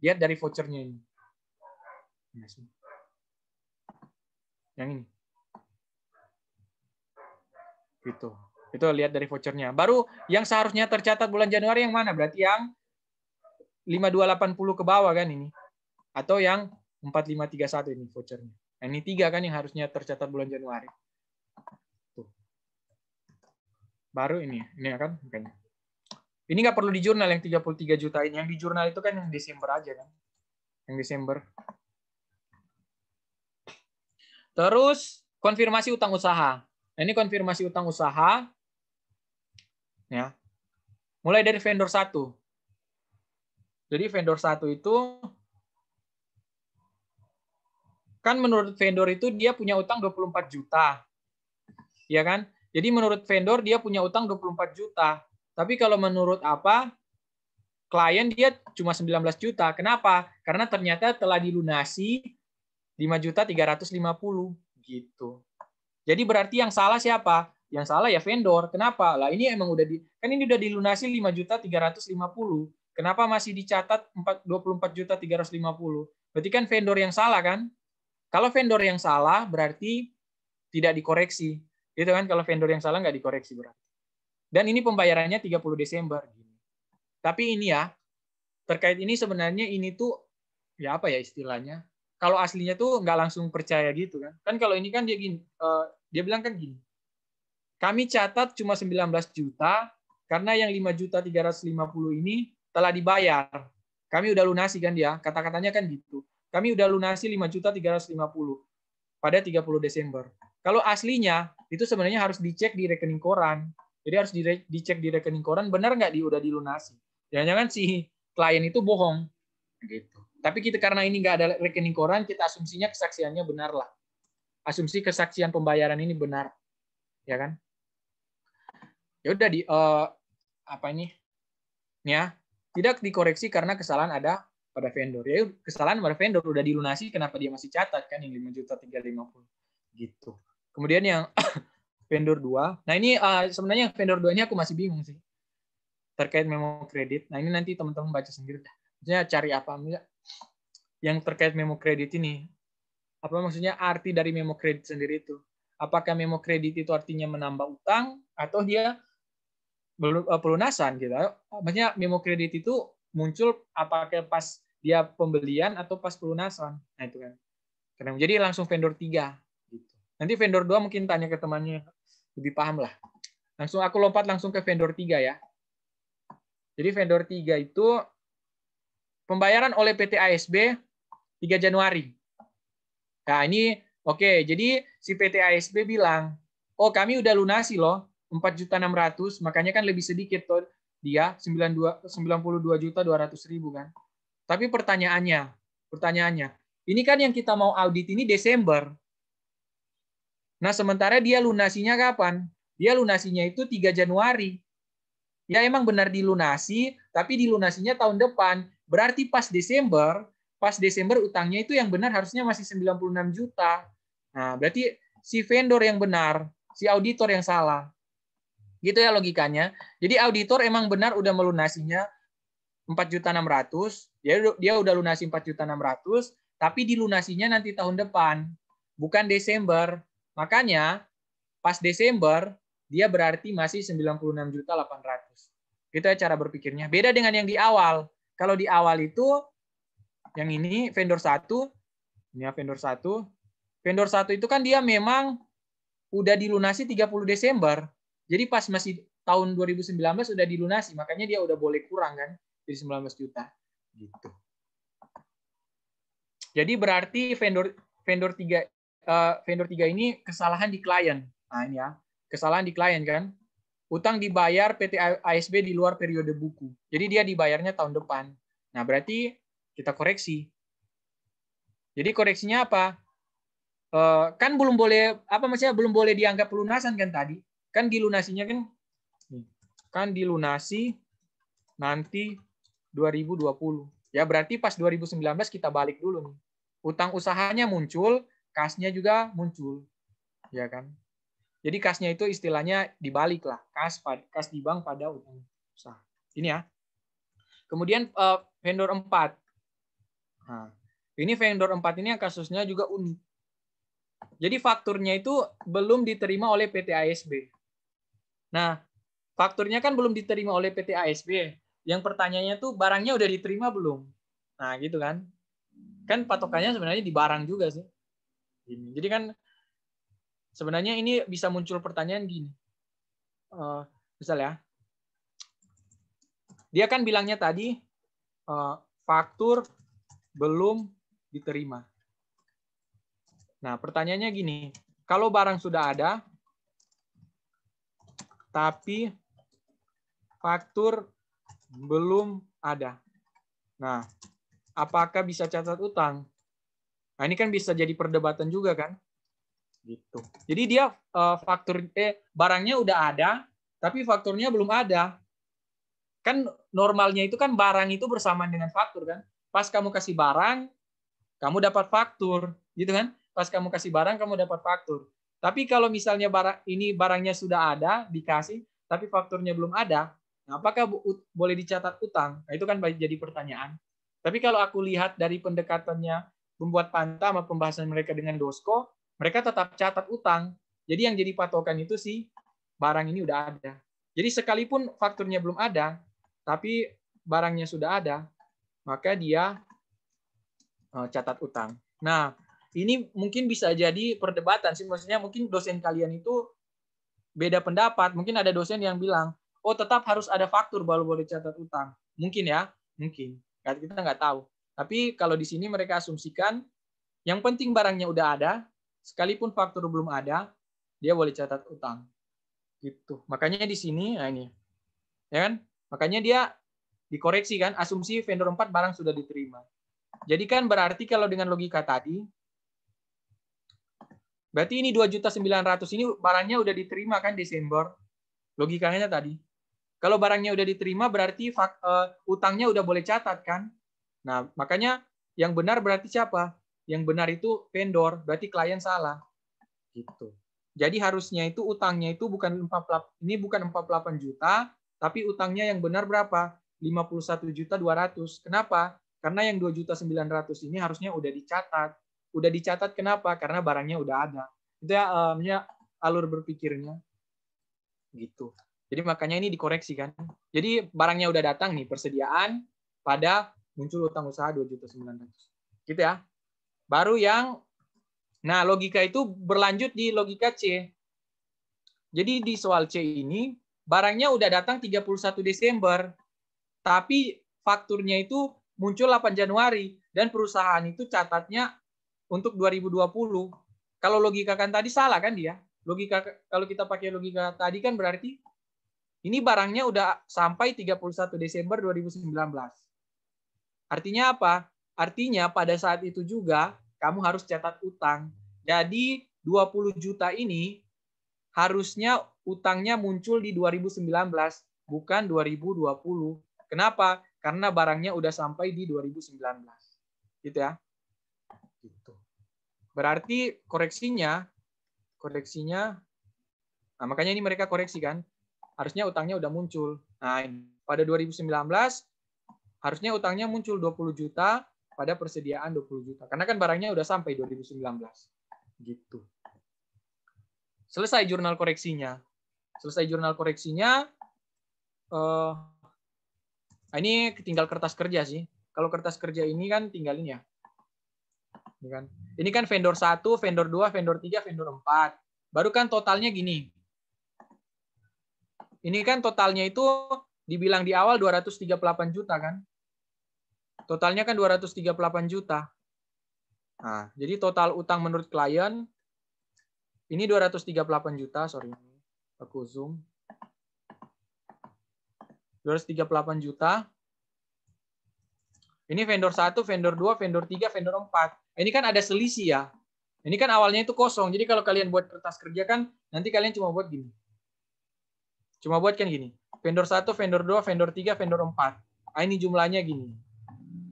Lihat dari vouchernya ini. Yang ini. Gitu. Itu lihat dari vouchernya. Baru yang seharusnya tercatat bulan Januari yang mana? Berarti yang 5280 ke bawah kan ini. Atau yang 4531 ini vouchernya. Nah, ini 3 kan yang harusnya tercatat bulan Januari. Tuh. Baru ini kan makanya. Ini nggak perlu di jurnal yang 33 juta ini. Yang di jurnal itu kan yang Desember aja kan. Yang Desember. Terus konfirmasi utang usaha. Nah, ini konfirmasi utang usaha. Ya. Mulai dari vendor 1. Jadi vendor 1 itu kan menurut vendor itu dia punya utang 24 juta. Ya kan? Jadi menurut vendor dia punya utang 24 juta. Tapi kalau menurut klien dia cuma 19 juta. Kenapa? Karena ternyata telah dilunasi 5.350 gitu. Jadi berarti yang salah siapa? Yang salah ya vendor. Kenapa? Lah ini emang kan ini udah dilunasi 5.350. Kenapa masih dicatat 24.350? Berarti kan vendor yang salah kan? Kalau vendor yang salah berarti tidak dikoreksi. Gitu kan? Kalau vendor yang salah nggak dikoreksi berarti. Dan ini pembayarannya 30 Desember. Tapi ini ya, terkait ini sebenarnya ini tuh, ya apa ya istilahnya, kalau aslinya tuh nggak langsung percaya gitu kan. Kan kalau ini kan dia gini, dia bilang kan gini, kami catat cuma 19 juta, karena yang 5.350 ini telah dibayar. Kami udah lunasi kan dia, kata-katanya kan gitu. Kami udah lunasi 5.350 pada 30 Desember. Kalau aslinya, itu sebenarnya harus dicek di rekening koran. Jadi harus dicek di rekening koran, benar nggak udah dilunasi. Jangan-jangan si klien itu bohong. Gitu. Tapi kita karena ini nggak ada rekening koran, kita asumsinya kesaksiannya benar lah. Asumsi kesaksian pembayaran ini benar. Ya kan? Ya udah apa ini? Ya, tidak dikoreksi karena kesalahan ada pada vendor. Ya kesalahan pada vendor udah dilunasi, kenapa dia masih catat kan yang 5.350 gitu. Kemudian yang vendor 2. Nah, ini sebenarnya vendor 2 ini aku masih bingung sih. Terkait memo kredit. Nah, ini nanti teman-teman baca sendiri dah. Maksudnya cari apa enggak yang terkait memo kredit ini. Apa maksudnya arti dari memo kredit sendiri itu? Apakah memo kredit itu artinya menambah utang atau dia pelunasan gitu. Maksudnya memo kredit itu muncul apakah pas dia pembelian atau pas pelunasan. Nah, itu kan. Jadi langsung vendor 3. Gitu. Nanti vendor 2 mungkin tanya ke temannya, lebih paham lah. Langsung aku lompat langsung ke vendor 3 ya. Jadi vendor 3 itu pembayaran oleh PT ASB 3 Januari. Nah ini oke, jadi si PT ASB bilang, oh kami udah lunasi loh 4.600.000, makanya kan lebih sedikit tuh dia 92.200.000 kan. Tapi pertanyaannya, ini kan yang kita mau audit ini Desember. Nah, sementara dia lunasinya kapan? Dia lunasinya itu 3 Januari. Ya emang benar dilunasi, tapi dilunasinya tahun depan. Berarti pas Desember utangnya itu yang benar harusnya masih 96 juta. Nah, berarti si vendor yang benar, si auditor yang salah. Gitu ya logikanya. Jadi auditor emang benar udah melunasinya 4.600.000, dia udah lunasi 4.600.000, tapi dilunasinya nanti tahun depan, bukan Desember. Makanya pas Desember dia berarti masih 96.800.000. Gitu ya cara berpikirnya. Beda dengan yang di awal. Kalau di awal itu yang ini vendor 1, ini ya vendor 1. Vendor 1 itu kan dia memang udah dilunasi 30 Desember. Jadi pas masih tahun 2019 udah dilunasi, makanya dia udah boleh kurang kan. Jadi 19 juta gitu. Jadi berarti vendor 3 ini kesalahan di klien. Nah, ini ya. Kesalahan di klien kan. Utang dibayar PT ASB di luar periode buku. Jadi dia dibayarnya tahun depan. Nah, berarti kita koreksi. Jadi koreksinya apa? Kan belum boleh belum boleh dianggap pelunasan kan tadi. Kan dilunasinya kan dilunasi nanti 2020. Ya berarti pas 2019 kita balik dulu nih. Utang usahanya muncul, kasnya juga muncul. Ya kan? Jadi kasnya itu istilahnya dibalik lah. Kas di bank pada utang usaha. Ini ya. Kemudian vendor 4. Nah, ini vendor 4 ini yang kasusnya juga unik. Jadi fakturnya itu belum diterima oleh PT ASB. Nah, fakturnya kan belum diterima oleh PT ASB. Yang pertanyaannya tuh barangnya udah diterima belum? Nah, gitu kan. Kan patokannya sebenarnya di barang juga sih. Jadi kan sebenarnya ini bisa muncul pertanyaan gini. Misal ya. Dia kan bilangnya tadi faktur belum diterima. Nah, pertanyaannya gini. Kalau barang sudah ada, tapi faktur belum ada. Nah, apakah bisa catat utang? Nah, ini kan bisa jadi perdebatan juga kan? Gitu. Jadi dia barangnya udah ada, tapi fakturnya belum ada. Kan normalnya itu kan barang itu bersamaan dengan faktur kan? Pas kamu kasih barang, kamu dapat faktur, gitu kan? Pas kamu kasih barang, kamu dapat faktur. Tapi kalau misalnya barangnya sudah ada, dikasih, tapi fakturnya belum ada, nah apakah boleh dicatat utang? Nah, itu kan jadi pertanyaan. Tapi kalau aku lihat dari pendekatannya membuat Panta sama pembahasan mereka dengan Dosko, mereka tetap catat utang. Jadi yang jadi patokan itu sih barang ini udah ada. Jadi sekalipun fakturnya belum ada, tapi barangnya sudah ada, maka dia catat utang. Nah, ini mungkin bisa jadi perdebatan sih. Maksudnya mungkin dosen kalian itu beda pendapat. Mungkin ada dosen yang bilang, oh tetap harus ada faktur baru boleh catat utang. Mungkin ya, mungkin. Kita nggak tahu. Tapi kalau di sini mereka asumsikan, yang penting barangnya udah ada, sekalipun faktur belum ada, dia boleh catat utang. Gitu. Makanya di sini, nah ini, ya kan? Makanya dia dikoreksi kan, asumsi vendor 4 barang sudah diterima. Jadi kan berarti kalau dengan logika tadi, berarti ini 2.900.000 ini barangnya udah diterima kan Desember. Logikanya tadi. Kalau barangnya udah diterima berarti utangnya udah boleh catat kan. Nah, makanya yang benar berarti siapa? Yang benar itu vendor, berarti klien salah. Gitu. Jadi harusnya itu utangnya itu bukan 48 juta, tapi utangnya yang benar berapa? 51.200.000. Kenapa? Karena yang 2.900.000 ini harusnya udah dicatat. Udah dicatat kenapa? Karena barangnya udah ada. Itu ya alur berpikirnya. Gitu. Jadi makanya ini dikoreksi kan. Jadi barangnya udah datang nih, persediaan pada muncul utang usaha 2.900.000. Gitu ya. Baru yang Nah, logika itu berlanjut di logika C. Jadi di soal C ini, barangnya udah datang 31 Desember, tapi fakturnya itu muncul 8 Januari, dan perusahaan itu catatnya untuk 2020. Kalau logika kan tadi salah kan dia? Logika, kalau kita pakai logika tadi kan berarti ini barangnya udah sampai 31 Desember 2019. Artinya apa? Artinya pada saat itu juga kamu harus catat utang. Jadi 20 juta ini harusnya utangnya muncul di 2019, bukan 2020. Kenapa? Karena barangnya udah sampai di 2019. Gitu ya. Gitu. Berarti koreksinya, nah makanya ini mereka koreksi kan, harusnya utangnya udah muncul. Nah, pada 2019 harusnya utangnya muncul 20 juta pada persediaan 20 juta. Karena kan barangnya udah sampai 2019. Gitu. Selesai jurnal koreksinya. Ini tinggal kertas kerja sih. Kalau kertas kerja ini kan tinggalin ya. Ini kan vendor 1, vendor 2, vendor 3, vendor 4. Baru kan totalnya gini. Ini kan totalnya itu dibilang di awal 238 juta kan. Totalnya kan 238 juta. Nah, jadi total utang menurut klien ini 238 juta, sorry. Aku zoom. 238 juta. Ini vendor 1, vendor 2, vendor 3, vendor 4. Ini kan ada selisih ya. Ini kan awalnya itu kosong. Jadi kalau kalian buat kertas kerja kan, nanti kalian cuma buat gini. Cuma buat kan gini. Vendor 1, vendor 2, vendor 3, vendor 4. Nah, ini jumlahnya gini.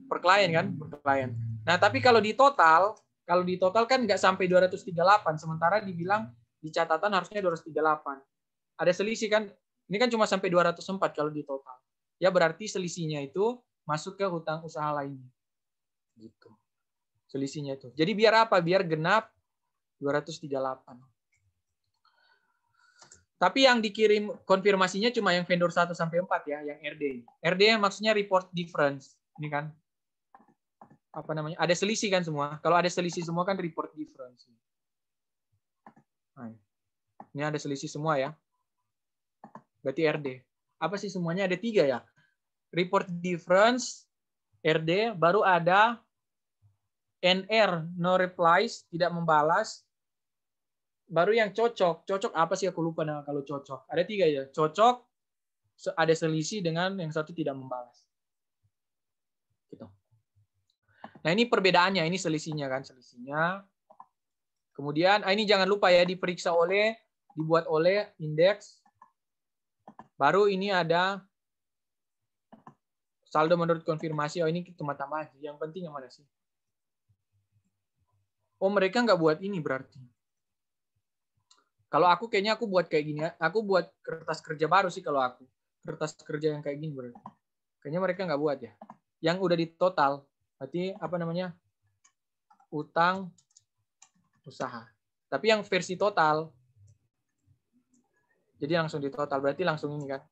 Per klien kan? Per klien. Nah, tapi kalau di total kan nggak sampai 238. Sementara dibilang di catatan harusnya 238. Ada selisih kan? Ini kan cuma sampai 204 kalau di total. Ya berarti selisihnya itu masuk ke hutang usaha lainnya. Gitu. Selisihnya itu. Jadi biar apa? Biar genap 238. Tapi yang dikirim konfirmasinya cuma yang vendor 1 sampai 4 ya, yang RD. RD maksudnya report difference. Ini kan apa namanya? Ada selisih kan semua. Kalau ada selisih semua kan report difference. Nah, ini ada selisih semua ya. Berarti RD. Apa sih semuanya ada 3 ya? Report difference, RD, baru ada NR, no replies, tidak membalas. Baru yang cocok. Cocok apa sih aku lupa nah kalau cocok. Ada 3 ya. Cocok, ada selisih dengan yang satu tidak membalas. Gitu. Nah ini perbedaannya, ini selisihnya kan. Selisihnya. Kemudian, ini jangan lupa ya diperiksa oleh, dibuat oleh indeks. Baru ini ada saldo menurut konfirmasi. Oh ini tambah-tambah aja. Yang penting yang mana sih? Oh mereka nggak buat ini berarti. Kalau aku kayaknya aku buat kayak gini. Aku buat kertas kerja baru sih kalau aku. Kertas kerja yang kayak gini berarti. Kayaknya mereka nggak buat ya. Yang udah di total. Berarti apa namanya? Utang usaha. Tapi yang versi total. Jadi langsung di total. Berarti langsung ini kan.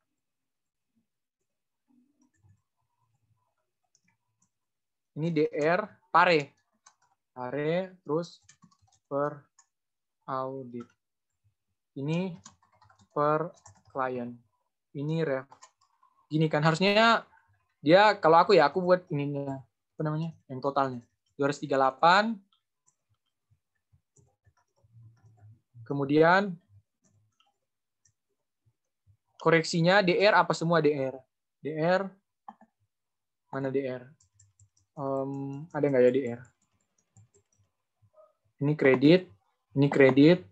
Ini DR pare. Pare terus per audit. Ini per klien. Ini ref. Gini kan harusnya dia kalau aku ya aku buat ininya apa namanya? Yang totalnya. 238. Kemudian koreksinya DR apa semua DR? DR mana DR? Ada nggak ya DR? Ini kredit, ini kredit,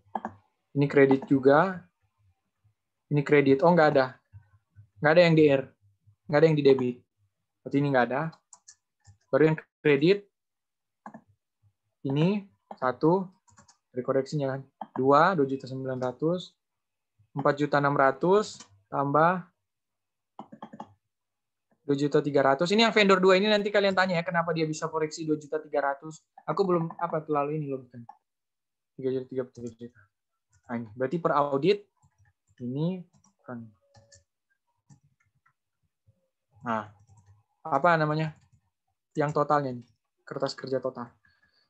ini kredit juga, ini kredit. Oh nggak ada yang DR, nggak ada yang di debit. Berarti ini nggak ada. Baru yang kredit, ini 1, dari koreksinya kan, 2.900.000, 4.600.000 tambah 2.300.000. Ini yang vendor 2 ini nanti kalian tanya ya kenapa dia bisa koreksi 2.300.000. Aku belum terlalu ini loh bukan. 3 juta. Nah, ini berarti per audit ini kan. Nah, apa namanya? Yang totalnya nih, kertas kerja total.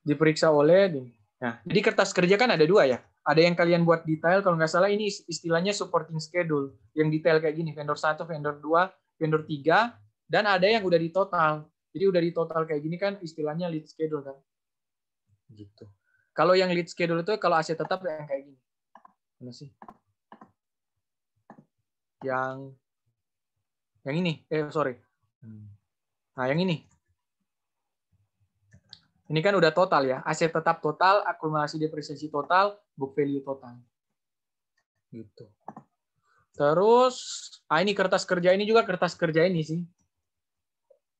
Diperiksa oleh Nah, jadi kertas kerja kan ada dua ya. Ada yang kalian buat detail, kalau nggak salah ini istilahnya supporting schedule. Yang detail kayak gini, vendor 1, vendor 2, vendor 3, dan ada yang udah di total. Jadi udah di total kayak gini kan istilahnya lead schedule kan. Gitu. Kalau yang lead schedule itu kalau aset tetap yang kayak gini. Mana sih? Yang ini. Sorry. Nah, yang ini. Ini kan udah total ya. Aset tetap total, akumulasi depresiasi total, book value total. Gitu. Terus, ini kertas kerja ini juga kertas kerja ini sih.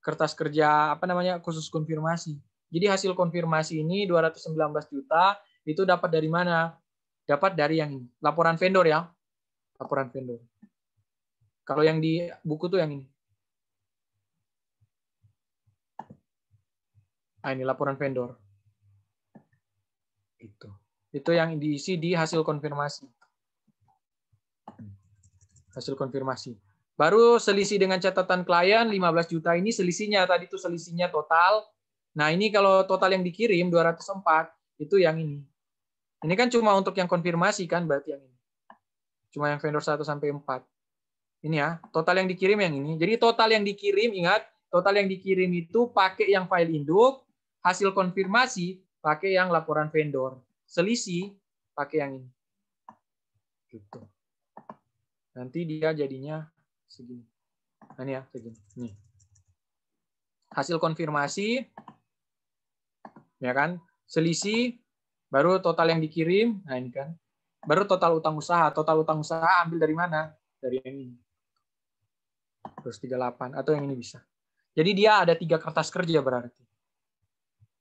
Kertas kerja apa namanya khusus konfirmasi. Jadi hasil konfirmasi ini 219 juta itu dapat dari mana? Dapat dari yang ini. Laporan vendor ya. Laporan vendor. Kalau yang di buku tuh yang ini. Ini laporan vendor. Itu yang diisi di hasil konfirmasi. Hasil konfirmasi. Baru selisih dengan catatan klien 15 juta ini selisihnya tadi itu selisihnya total. Nah, ini kalau total yang dikirim 204 itu yang ini. Ini kan cuma untuk yang konfirmasi kan berarti yang ini. Cuma yang vendor 1 sampai 4. Ini ya, total yang dikirim yang ini. Jadi total yang dikirim ingat, total yang dikirim itu pakai yang file induk, hasil konfirmasi pakai yang laporan vendor. Selisih pakai yang ini. Gitu. Nanti dia jadinya segini. Nah, ini ya, segini. Nih. Hasil konfirmasi, ya kan? Selisih, baru total yang dikirim. Nah, ini kan. Baru total utang usaha. Total utang usaha ambil dari mana? Dari yang ini. Terus 38. Atau yang ini bisa. Jadi dia ada 3 kertas kerja berarti.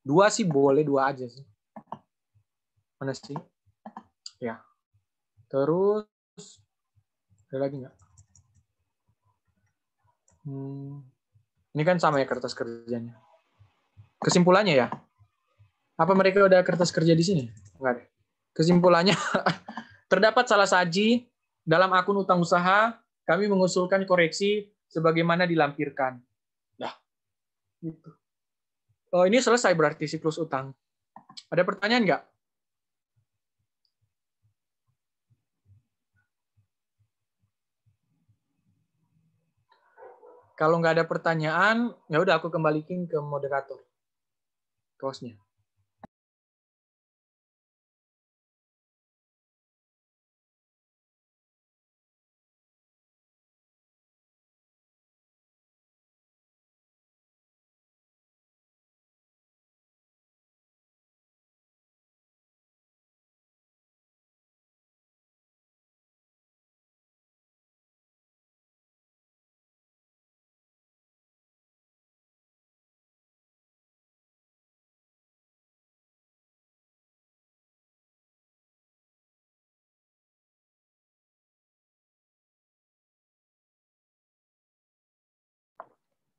2 sih boleh, 2 aja sih. Mana sih? Ya. Terus, ada lagi nggak? Ini kan sama ya kertas kerjanya. Kesimpulannya ya. Apa mereka udah kertas kerja di sini? Enggak deh. Kesimpulannya, terdapat salah saji dalam akun utang usaha, kami mengusulkan koreksi sebagaimana dilampirkan. Nah, gitu. Oh, ini selesai berarti siklus utang. Ada pertanyaan nggak? Kalau nggak ada pertanyaan, ya udah aku kembalikan ke moderator. Hostnya.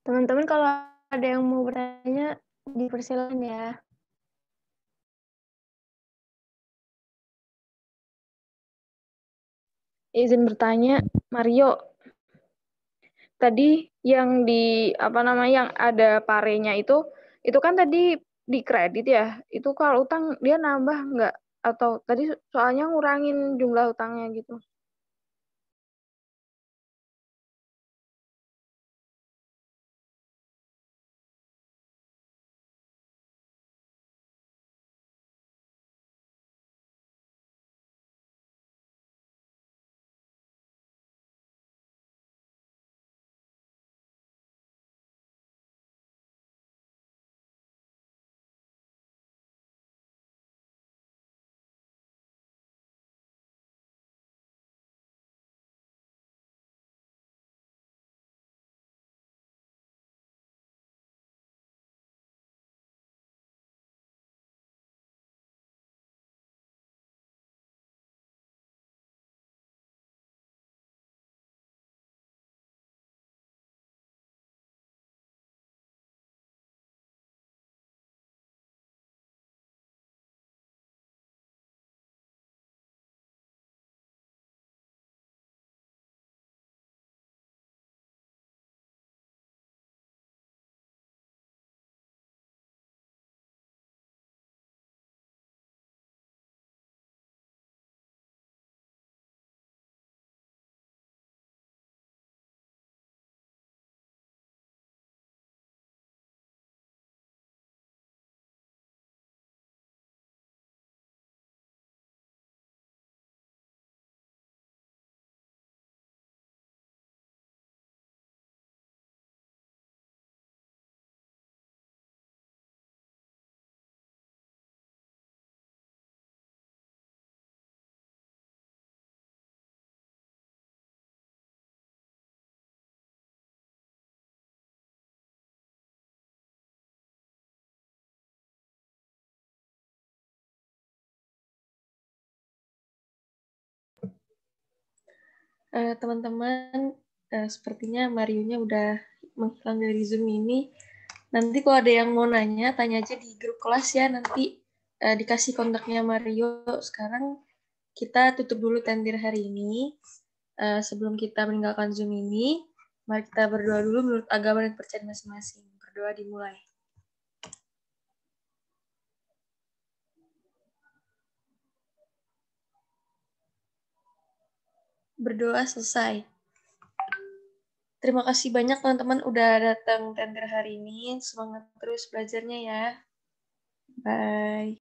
Teman-teman kalau ada yang mau bertanya, dipersilakan ya. Izin bertanya, Mario. Tadi yang di apa namanya yang ada parenya itu kan tadi di kredit ya. Itu kalau utang dia nambah nggak? Atau tadi soalnya ngurangin jumlah utangnya gitu. Teman-teman, sepertinya Marionya udah menghilang dari Zoom ini. Nanti kalau ada yang mau nanya, tanya aja di grup kelas ya. Nanti dikasih kontaknya Mario. Sekarang kita tutup dulu tendir hari ini. Sebelum kita meninggalkan Zoom ini, mari kita berdoa dulu menurut agama dan kepercayaan masing-masing. Berdoa dimulai. Berdoa selesai. Terima kasih banyak teman-teman udah datang tender hari ini. Semangat terus belajarnya ya. Bye.